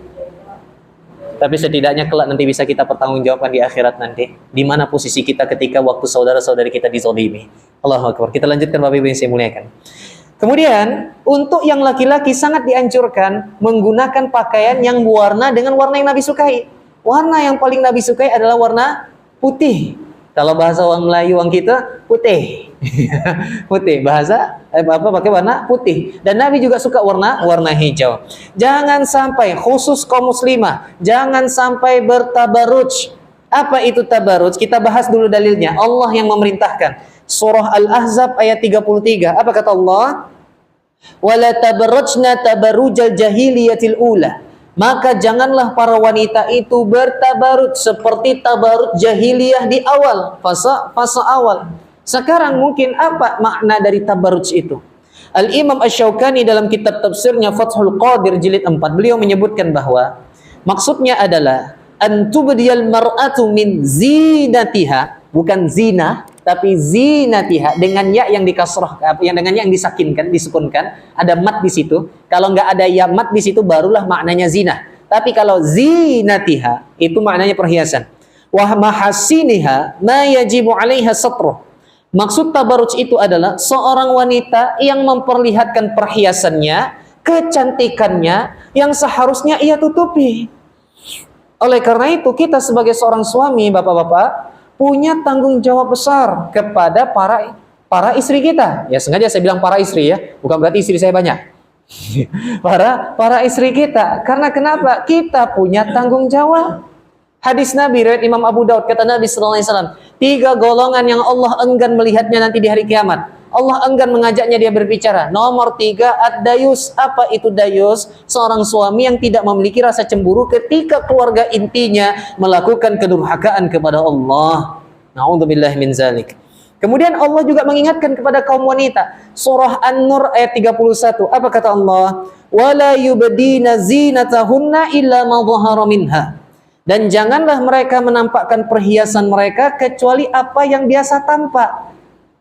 Speaker 1: tapi setidaknya kelak nanti bisa kita pertanggungjawabkan di akhirat nanti. Di mana posisi kita ketika waktu saudara-saudari kita dizalimi. Allahu Akbar. Kita lanjutkan Bapak Ibu yang saya muliakan. Kemudian, untuk yang laki-laki sangat dianjurkan menggunakan pakaian yang berwarna dengan warna yang Nabi sukai. Warna yang paling Nabi sukai adalah warna putih. Kalau bahasa orang Melayu, orang kita, putih. Putih. Bahasa pakai warna putih. Dan Nabi juga suka warna hijau. Jangan sampai, khusus kaum muslimah, jangan sampai bertabaruj. Apa itu tabaruj? Kita bahas dulu dalilnya. Allah yang memerintahkan. Surah Al-Ahzab ayat 33. Apa kata Allah? Wala tabarrujna tabarrujal jahiliyatil ula. Maka janganlah para wanita itu bertabarut seperti tabarut jahiliyah di awal, fase awal. Sekarang mungkin apa makna dari tabarut itu? Al-Imam Asy-Syaukani dalam kitab tafsirnya Fathul Qadir jilid 4, beliau menyebutkan bahwa maksudnya adalah antubdiyal mar'atu min zinatiha, bukan zina, tapi zinatiha dengan ya yang dikasrah, yang dengan ya yang disakinkan, disukunkan, ada mat di situ. Kalau nggak ada ya mat di situ barulah maknanya zina. Tapi kalau zinatiha itu maknanya perhiasan. Wa mahasiniha ma yajibu 'alaiha satruh. Maksud tabaruj itu adalah seorang wanita yang memperlihatkan perhiasannya, kecantikannya yang seharusnya ia tutupi. Oleh karena itu kita sebagai seorang suami, bapak-bapak, punya tanggung jawab besar kepada para istri kita. Ya sengaja saya bilang para istri ya, bukan berarti istri saya banyak. para istri kita. Karena kenapa? Kita punya tanggung jawab. Hadis Nabi riwayat Imam Abu Daud, kata Nabi sallallahu alaihi wasallam, 3 golongan yang Allah enggan melihatnya nanti di hari kiamat. Allah enggan mengajaknya dia berbicara. Nomor 3, ad-dayus. Apa itu dayus? Seorang suami yang tidak memiliki rasa cemburu ketika keluarga intinya melakukan kedurhakaan kepada Allah. Na'udzubillah min zalik. Kemudian Allah juga mengingatkan kepada kaum wanita. Surah An-Nur ayat 31. Apa kata Allah? Wala yubdina zinatahunna illa ma dhahara minha. Dan janganlah mereka menampakkan perhiasan mereka kecuali apa yang biasa tampak.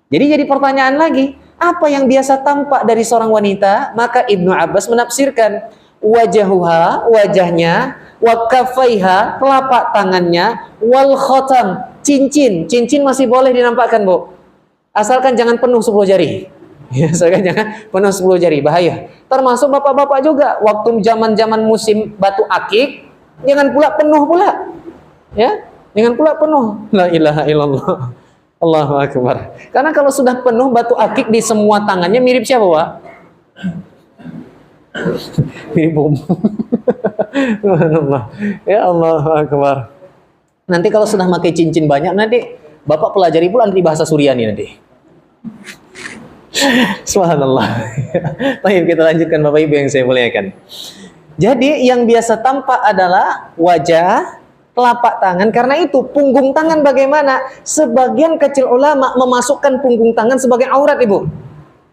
Speaker 1: Jadi pertanyaan lagi, apa yang biasa tampak dari seorang wanita? Maka Ibnu Abbas menafsirkan, wajahuha, wajahnya, wa kaffaiha, telapak tangannya, wal khatam, cincin. Cincin masih boleh dinampakkan, Bu. Asalkan jangan penuh 10 jari. Ya, asalkan jangan penuh 10 jari, bahaya. Termasuk bapak-bapak juga, waktu zaman-zaman musim batu akik, jangan pula penuh pula. Ya, jangan pula penuh. La ilaha illallah. Allahu Akbar. Karena kalau sudah penuh batu akik di semua tangannya mirip siapa, Pak? Mirip bom. Ya Allahu Akbar. Nanti kalau sudah pakai cincin banyak, nanti Bapak pelajari pula nanti bahasa Suryani nanti. Subhanallah. Baik, kita lanjutkan Bapak Ibu yang saya muliakan. Jadi yang biasa tampak adalah wajah, telapak tangan. Karena itu punggung tangan bagaimana? Sebagian kecil ulama memasukkan punggung tangan sebagai aurat, Ibu.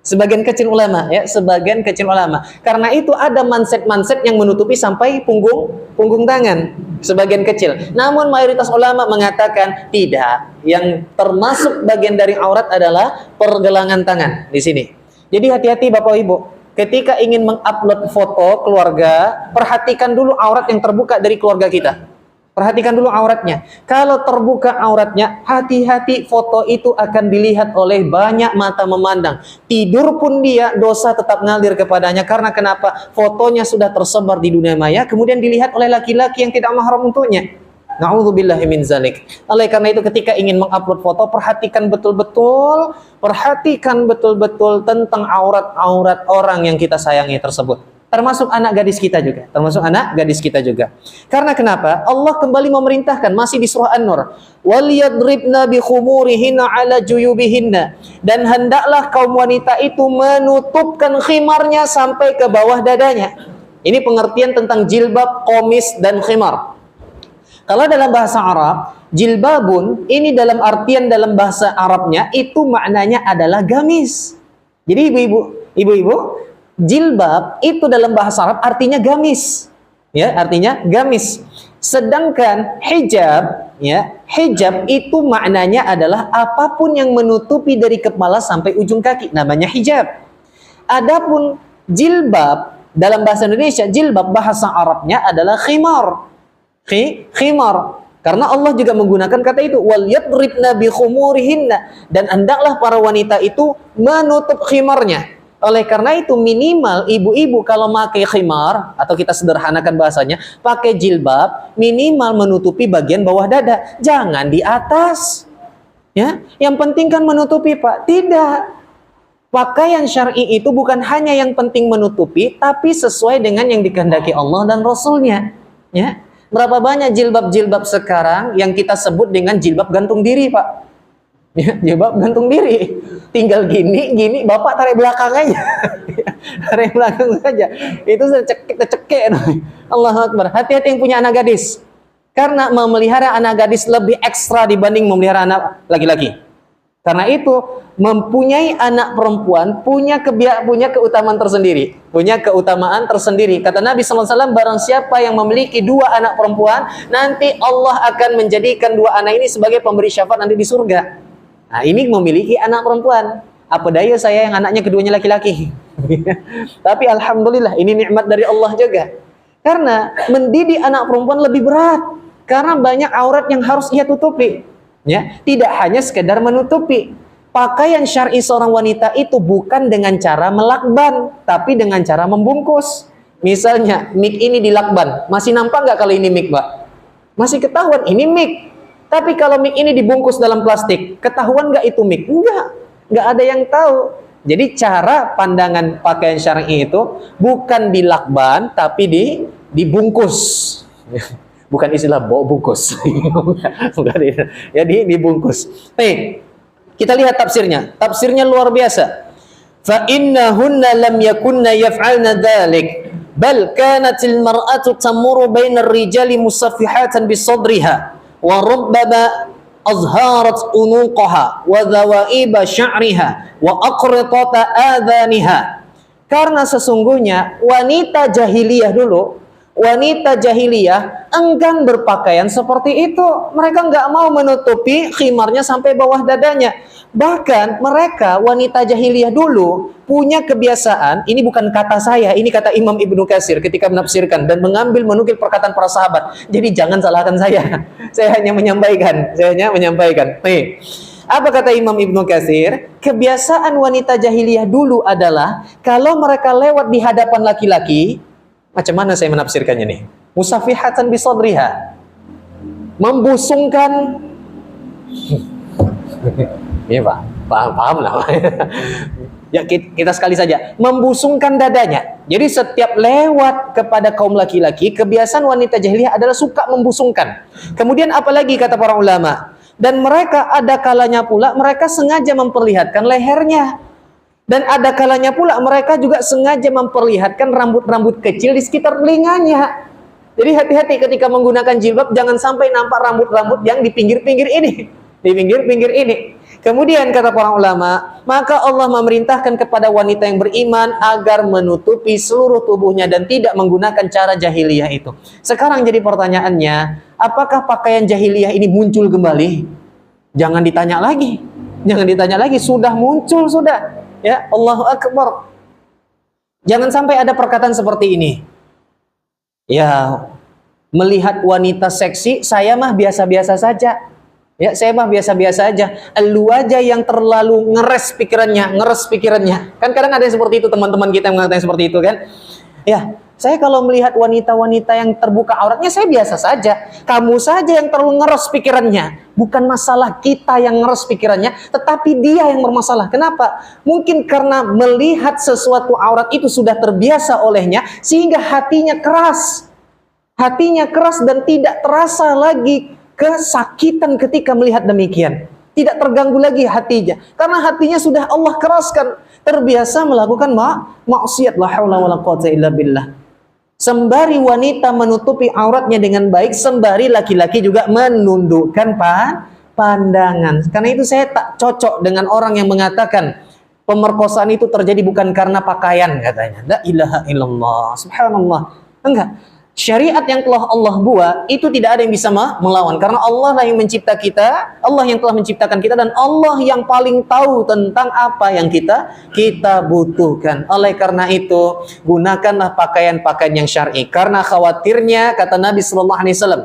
Speaker 1: Sebagian kecil ulama, ya, sebagian kecil ulama. Karena itu ada manset-manset yang menutupi sampai punggung tangan, sebagian kecil. Namun mayoritas ulama mengatakan tidak. Yang termasuk bagian dari aurat adalah pergelangan tangan di sini. Jadi hati-hati Bapak Ibu. Ketika ingin mengupload foto keluarga, perhatikan dulu aurat yang terbuka dari keluarga kita. Perhatikan dulu auratnya. Kalau terbuka auratnya, hati-hati, foto itu akan dilihat oleh banyak mata memandang. Tidur pun dia, dosa tetap ngalir kepadanya. Karena kenapa? Fotonya sudah tersebar di dunia maya, kemudian dilihat oleh laki-laki yang tidak mahram untuknya. Na'udzubillahi min zalik. Oleh karena itu ketika ingin mengupload foto, perhatikan betul-betul tentang aurat-aurat orang yang kita sayangi tersebut. Termasuk anak gadis kita juga. Karena kenapa? Allah kembali memerintahkan masih di surah An-Nur, "Waliyadribna bi khumurihinna 'ala juyubihinna." Dan hendaklah kaum wanita itu menutupkan khimarnya sampai ke bawah dadanya. Ini pengertian tentang jilbab, qamis dan khimar. Kalau dalam bahasa Arab, jilbabun ini dalam artian dalam bahasa Arabnya itu maknanya adalah gamis. Jadi ibu-ibu, jilbab itu dalam bahasa Arab artinya gamis. Ya, artinya gamis. Sedangkan hijab, ya, hijab itu maknanya adalah apapun yang menutupi dari kepala sampai ujung kaki, namanya hijab. Adapun jilbab dalam bahasa Indonesia, jilbab bahasa Arabnya adalah khimar. Khimar. Karena Allah juga menggunakan kata itu, wal yadribna bi khumurihinna, dan hendaklah para wanita itu menutup khimarnya. Oleh karena itu minimal ibu-ibu kalau pakai khimar, atau kita sederhanakan bahasanya, pakai jilbab, minimal menutupi bagian bawah dada, jangan di atas. Ya, yang penting kan menutupi, Pak. Tidak. Pakaian syar'i itu bukan hanya yang penting menutupi, tapi sesuai dengan yang dikehendaki Allah dan Rasulnya. Ya. Berapa banyak jilbab-jilbab sekarang yang kita sebut dengan jilbab gantung diri, Pak? Ya, jilbab gantung diri. Tinggal gini, Bapak tarik belakang aja. Tarik belakang saja. Itu sudah cekek. Allahu Akbar. Hati-hati yang punya anak gadis. Karena memelihara anak gadis lebih ekstra dibanding memelihara anak laki-laki. Karena itu mempunyai anak perempuan punya keutamaan tersendiri. Kata Nabi SAW, barang siapa yang memiliki 2 anak perempuan, nanti Allah akan menjadikan 2 anak ini sebagai pemberi syafaat nanti di surga. Nah, ini memiliki anak perempuan. Apa daya saya yang anaknya keduanya laki-laki. Tapi alhamdulillah ini nikmat dari Allah juga. Karena mendidik anak perempuan lebih berat. Karena banyak aurat yang harus ia tutupi. Ya, tidak hanya sekedar menutupi. Pakaian syar'i seorang wanita itu bukan dengan cara melakban, tapi dengan cara membungkus. Misalnya, mic ini dilakban. Masih nampak nggak kalau ini mic, Mbak? Masih ketahuan ini mic. Tapi kalau mic ini dibungkus dalam plastik, ketahuan nggak itu mic? Nggak ada yang tahu. Jadi cara pandangan pakaian syar'i itu bukan dilakban, tapi dibungkus. Bukan istilah bawa bungkus. Bukan. Jadi dibungkus. Baik. Kita lihat tafsirnya. Tafsirnya luar biasa. Fa innahunna lam yakunna yaf'alna dzalik, bal kanatil mar'atu tamurru bainar rijali musaffihatan bi sadriha wa rubbama azharat unuqaha wa dhawaiba sya'riha wa aqritata adhaniha. Karena sesungguhnya wanita jahiliyah dulu, wanita jahiliyah enggan berpakaian seperti itu. Mereka nggak mau menutupi khimarnya sampai bawah dadanya. Bahkan mereka, wanita jahiliyah dulu, punya kebiasaan, ini bukan kata saya, ini kata Imam Ibnu Katsir ketika menafsirkan dan menukil perkataan para sahabat. Jadi jangan salahkan saya. Saya hanya menyampaikan. Nih, apa kata Imam Ibnu Katsir? Kebiasaan wanita jahiliyah dulu adalah kalau mereka lewat di hadapan laki-laki, macam mana saya menafsirkannya nih? Musafihatan bisadriha. Membusungkan. Iya, Pak. Paham lah. Ya, kita sekali saja. Membusungkan dadanya. Jadi setiap lewat kepada kaum laki-laki, kebiasaan wanita jahiliyah adalah suka membusungkan. Kemudian apalagi kata para ulama? Dan mereka ada kalanya pula mereka sengaja memperlihatkan lehernya. Dan ada kalanya pula mereka juga sengaja memperlihatkan rambut-rambut kecil di sekitar telinganya. Jadi hati-hati ketika menggunakan jilbab, jangan sampai nampak rambut-rambut yang di pinggir-pinggir ini. Di pinggir-pinggir ini. Kemudian kata para ulama, maka Allah memerintahkan kepada wanita yang beriman agar menutupi seluruh tubuhnya dan tidak menggunakan cara jahiliyah itu. Sekarang jadi pertanyaannya, apakah pakaian jahiliyah ini muncul kembali? Jangan ditanya lagi. Sudah muncul, sudah. Ya, Allahu Akbar. Jangan sampai ada perkataan seperti ini. Ya, melihat wanita seksi, saya mah biasa-biasa saja. Ya, saya mah biasa-biasa aja. Lu aja yang terlalu ngeres pikirannya. Kan kadang ada yang seperti itu, teman-teman kita yang mengatakan seperti itu kan. Ya, Saya kalau melihat wanita-wanita yang terbuka auratnya, saya biasa saja. Kamu saja yang terlalu ngeres pikirannya. Bukan masalah kita yang ngeres pikirannya, tetapi dia yang bermasalah. Kenapa? Mungkin karena melihat sesuatu aurat itu sudah terbiasa olehnya, sehingga hatinya keras. Hatinya keras dan tidak terasa lagi kesakitan ketika melihat demikian. Tidak terganggu lagi hatinya. Karena hatinya sudah Allah keraskan. Terbiasa melakukan maksiat. La haula wala quwwata illa billah. Sembari wanita menutupi auratnya dengan baik, sembari laki-laki juga menundukkan pandangan. Karena itu saya tak cocok dengan orang yang mengatakan pemerkosaan itu terjadi bukan karena pakaian katanya. La ilaha illallah. Subhanallah. Enggak. Syariat yang telah Allah buat itu tidak ada yang bisa melawan, karena Allah lah yang mencipta kita, Allah yang telah menciptakan kita, dan Allah yang paling tahu tentang apa yang kita butuhkan. Oleh karena itu, gunakanlah pakaian-pakaian yang syar'i. Karena khawatirnya, kata Nabi sallallahu alaihi wasallam,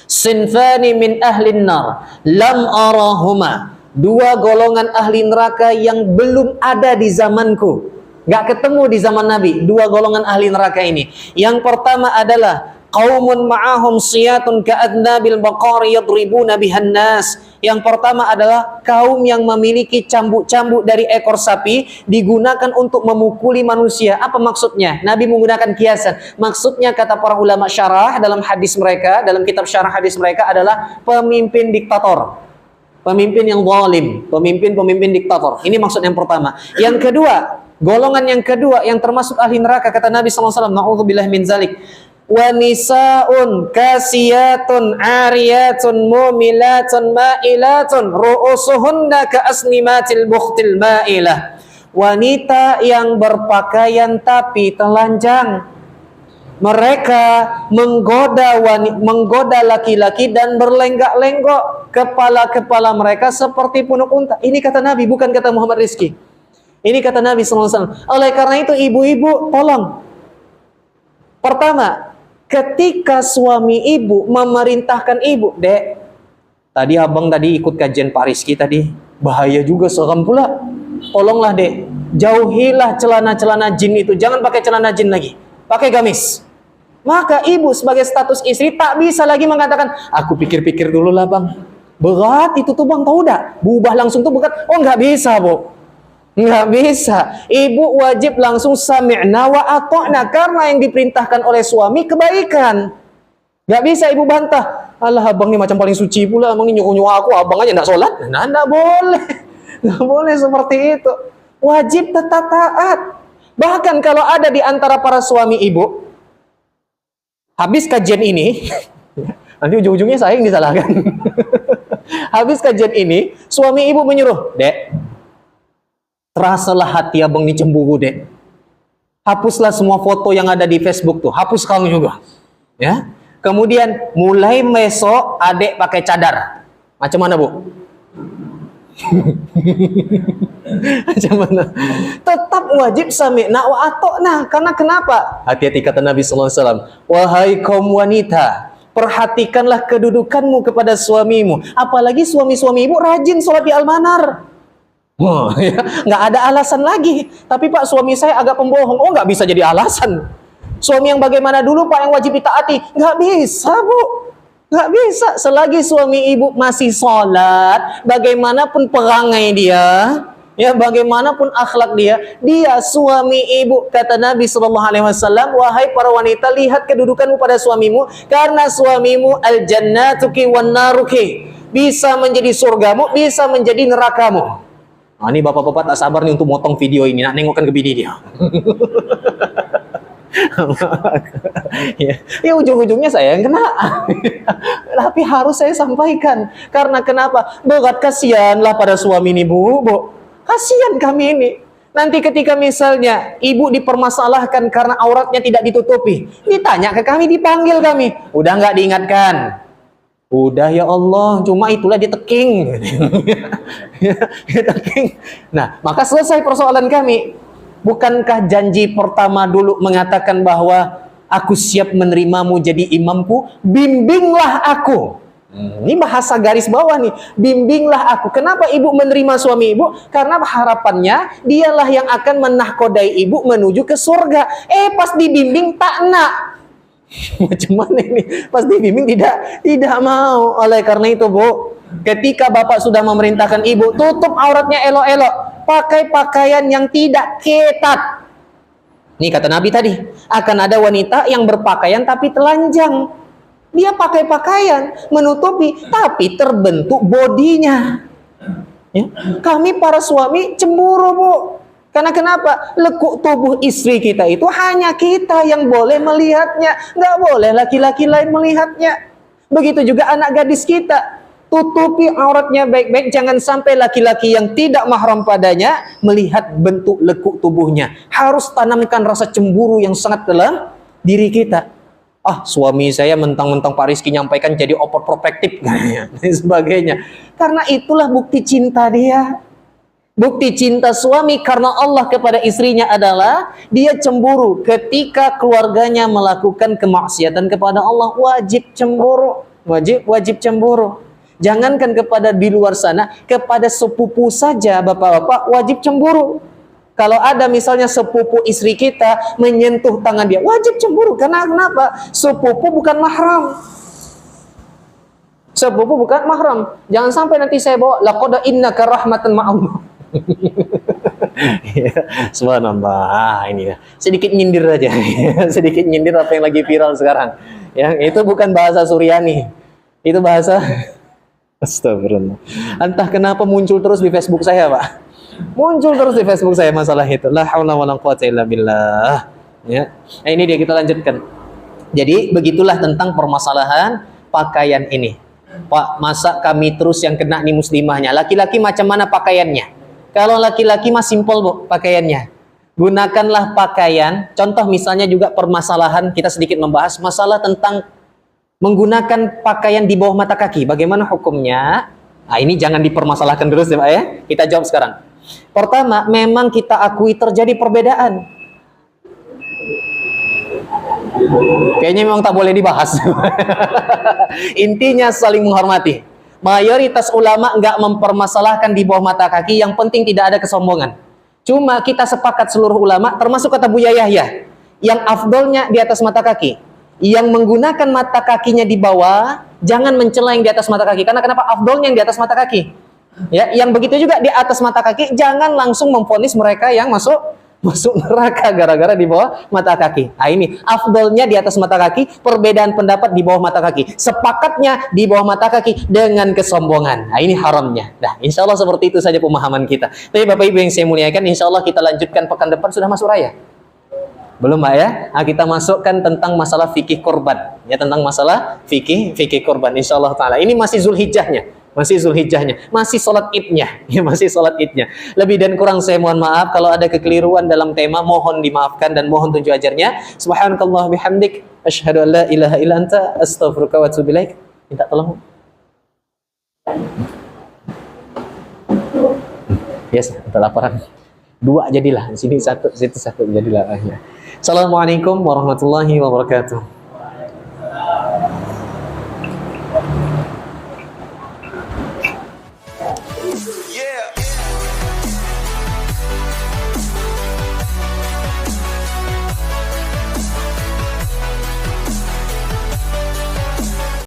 Speaker 1: sinfani min ahlin nar lam arahuma, dua golongan ahli neraka yang belum ada di zamanku. Gak ketemu di zaman Nabi dua golongan ahli neraka ini. Yang pertama adalah qaumun ma'ahum siyatun ka'adnabil baqari yadribuna bihan nas. Yang pertama adalah kaum yang memiliki cambuk-cambuk dari ekor sapi digunakan untuk memukuli manusia. Apa maksudnya? Nabi menggunakan kiasan. Maksudnya, kata para ulama syarah dalam hadis mereka, dalam kitab syarah hadis mereka, adalah pemimpin diktator. Pemimpin yang zalim, pemimpin diktator. Ini maksud yang pertama. Yang kedua, golongan yang kedua yang termasuk ahli neraka, kata Nabi SAW, na'udzubillahi min zalik, wa nisaun kasiyatun ariyatun mumilatun ma'ilatun ru'usuhunna ka'asnimatil bukhtil ma'ilah. Wanita yang berpakaian tapi telanjang. Mereka menggoda laki-laki dan berlenggak-lenggok kepala-kepala mereka seperti punuk unta. Ini kata Nabi, bukan kata Muhammad Rizki. Ini kata Nabi SAW. Oleh karena itu, ibu-ibu, tolong. Pertama, ketika suami ibu memerintahkan ibu, Dek, tadi abang ikut kajian Pak Rizki tadi, bahaya juga seram pula. Tolonglah, Dek, jauhilah celana-celana jin itu. Jangan pakai celana jin lagi, pakai gamis. Maka ibu sebagai status istri tak bisa lagi mengatakan, aku pikir-pikir dulu lah bang. Berat itu tuh bang, tahu dah. Berubah langsung tuh berat. Oh nggak bisa, Bu. Nggak bisa. Ibu wajib langsung sami'na wa ata'na, karena yang diperintahkan oleh suami kebaikan. Nggak bisa ibu bantah. Alah abang ini macam paling suci pula. Abang ini nyuruh-nyuruh aku, abang aja nggak sholat. Nah, nggak boleh. Nggak boleh seperti itu. Wajib tetap taat. Bahkan kalau ada di antara para suami ibu, habis kajian ini, nanti ujung-ujungnya saya yang disalahkan. Habis kajian ini, suami ibu menyuruh, Dek, terasalah hati abang ini cemburu, Dek. Hapuslah semua foto yang ada di Facebook tuh, hapus kamu juga. Ya. Kemudian mulai besok adek pakai cadar. Macam mana, Bu? Macam mana? Tetap wajib sami'na wa ata'na. Karena kenapa? Hati-hati, kata Nabi SAW. Wahai kaum wanita, perhatikanlah kedudukanmu kepada suamimu. Apalagi suami-suami ibu rajin sholat di almanar. Wah, ya, nggak ada alasan lagi. Tapi Pak, suami saya agak pembohong. Oh, nggak bisa jadi alasan. Suami yang bagaimana dulu Pak, yang wajib ditaati? Nggak bisa, Bu. Nggak bisa. Selagi suami ibu masih sholat, bagaimanapun perangai dia, ya, bagaimanapun akhlak dia suami ibu. Kata Nabi SAW, wahai para wanita, lihat kedudukanmu pada suamimu, karena suamimu al-jannatuki wan naruki, bisa menjadi surgamu, bisa menjadi nerakamu. Nah, ini bapak-bapak tak sabar nih untuk motong video ini, nak nengokkan ke bini dia. Ya ujung-ujungnya saya yang kena. Tapi harus saya sampaikan. Karena kenapa? Berat, kasihanlah pada suami ini, Bu. Kasihan kami ini. Nanti ketika misalnya ibu dipermasalahkan karena auratnya tidak ditutupi, ditanya ke kami, dipanggil kami, udah nggak diingatkan? Udah ya Allah, cuma itulah diteking. Diteking. Nah, maka selesai persoalan kami. Bukankah janji pertama dulu mengatakan bahwa aku siap menerimamu jadi imamku, bimbinglah aku. Ini bahasa garis bawah nih. Bimbinglah aku. Kenapa ibu menerima suami ibu? Karena harapannya dialah yang akan menahkodai ibu menuju ke surga. Pas dibimbing tak nak. Macam mana ini? Pas dibimbing tidak mau. Oleh karena itu Bu, ketika bapak sudah memerintahkan ibu tutup auratnya elok-elok, pakai pakaian yang tidak ketat. Nih kata Nabi tadi, akan ada wanita yang berpakaian tapi telanjang. Dia pakai pakaian menutupi, tapi terbentuk bodinya. Ya. Kami para suami cemburu Bu. Karena kenapa? Lekuk tubuh istri kita itu hanya kita yang boleh melihatnya. Nggak boleh laki-laki lain melihatnya. Begitu juga anak gadis kita. Tutupi auratnya baik-baik. Jangan sampai laki-laki yang tidak mahram padanya melihat bentuk lekuk tubuhnya. Harus tanamkan rasa cemburu yang sangat dalam diri kita. Suami saya mentang-mentang Pak Rizky nyampaikan jadi overprotective dan sebagainya. Karena itulah bukti cinta dia. Bukti cinta suami karena Allah kepada istrinya adalah dia cemburu ketika keluarganya melakukan kemaksiatan kepada Allah. Wajib cemburu. Wajib cemburu. Jangankan kepada di luar sana, kepada sepupu saja bapak-bapak wajib cemburu. Kalau ada misalnya sepupu istri kita menyentuh tangan dia, wajib cemburu. Karena kenapa? Sepupu bukan mahram. Sepupu bukan mahram. Jangan sampai nanti saya bawa laqad innaka rahmatan ma'allah. Subhanallah. Ini ya. Sedikit nyindir aja. Sedikit nyindir apa yang lagi viral sekarang. Ya, itu bukan bahasa Suryani. Itu bahasa astagfirullah. Entah kenapa muncul terus di Facebook saya, Pak. Muncul terus di Facebook saya masalah itu. La haula wala quwata illa billah. Ya. Ini dia, kita lanjutkan. Jadi begitulah tentang permasalahan pakaian ini. Pak, masa kami terus yang kena nih muslimahnya? Laki-laki macam mana pakaiannya? Kalau laki-laki mah simpel Bu pakaiannya. Gunakanlah pakaian. Contoh misalnya juga permasalahan, kita sedikit membahas masalah tentang menggunakan pakaian di bawah mata kaki. Bagaimana hukumnya? Nah, ini jangan dipermasalahkan terus ya Pak ya. Kita jawab sekarang. Pertama, memang kita akui terjadi perbedaan. Kayaknya memang tak boleh dibahas. Intinya saling menghormati. Mayoritas ulama nggak mempermasalahkan di bawah mata kaki. Yang penting tidak ada kesombongan. Cuma kita sepakat seluruh ulama, termasuk kata Buya Yahya, yang afdolnya di atas mata kaki. Yang menggunakan mata kakinya di bawah, jangan mencela yang di atas mata kaki. Karena kenapa? Afdolnya yang di atas mata kaki. Ya, yang begitu juga di atas mata kaki, jangan langsung memvonis mereka yang masuk neraka gara-gara di bawah mata kaki. Nah, ini afdolnya di atas mata kaki, perbedaan pendapat di bawah mata kaki, sepakatnya di bawah mata kaki dengan kesombongan. Nah, ini haramnya. Nah, insya Allah seperti itu saja pemahaman kita. Tapi Bapak Ibu yang saya muliakan, insya Allah kita lanjutkan pekan depan. Sudah masuk raya? Belum Pak ya? Nah, kita masukkan tentang masalah fikih korban. Ya, tentang masalah fikih korban. Insya Allah Ta'ala. Ini masih Zulhijjahnya. Masih sholat idnya. Ya, masih sholat idnya. Lebih dan kurang saya mohon maaf. Kalau ada kekeliruan dalam tema, mohon dimaafkan dan mohon tunjuk ajarnya. Subhanakallah bihamdik. Asyhadu an la ilaha illa anta. Astaghfiruka wa atubu ilaik. Minta tolong. Yes, untuk laporan. 2 jadilah. Di sini 1, situ 1 jadilah. Assalamualaikum warahmatullahi wabarakatuh.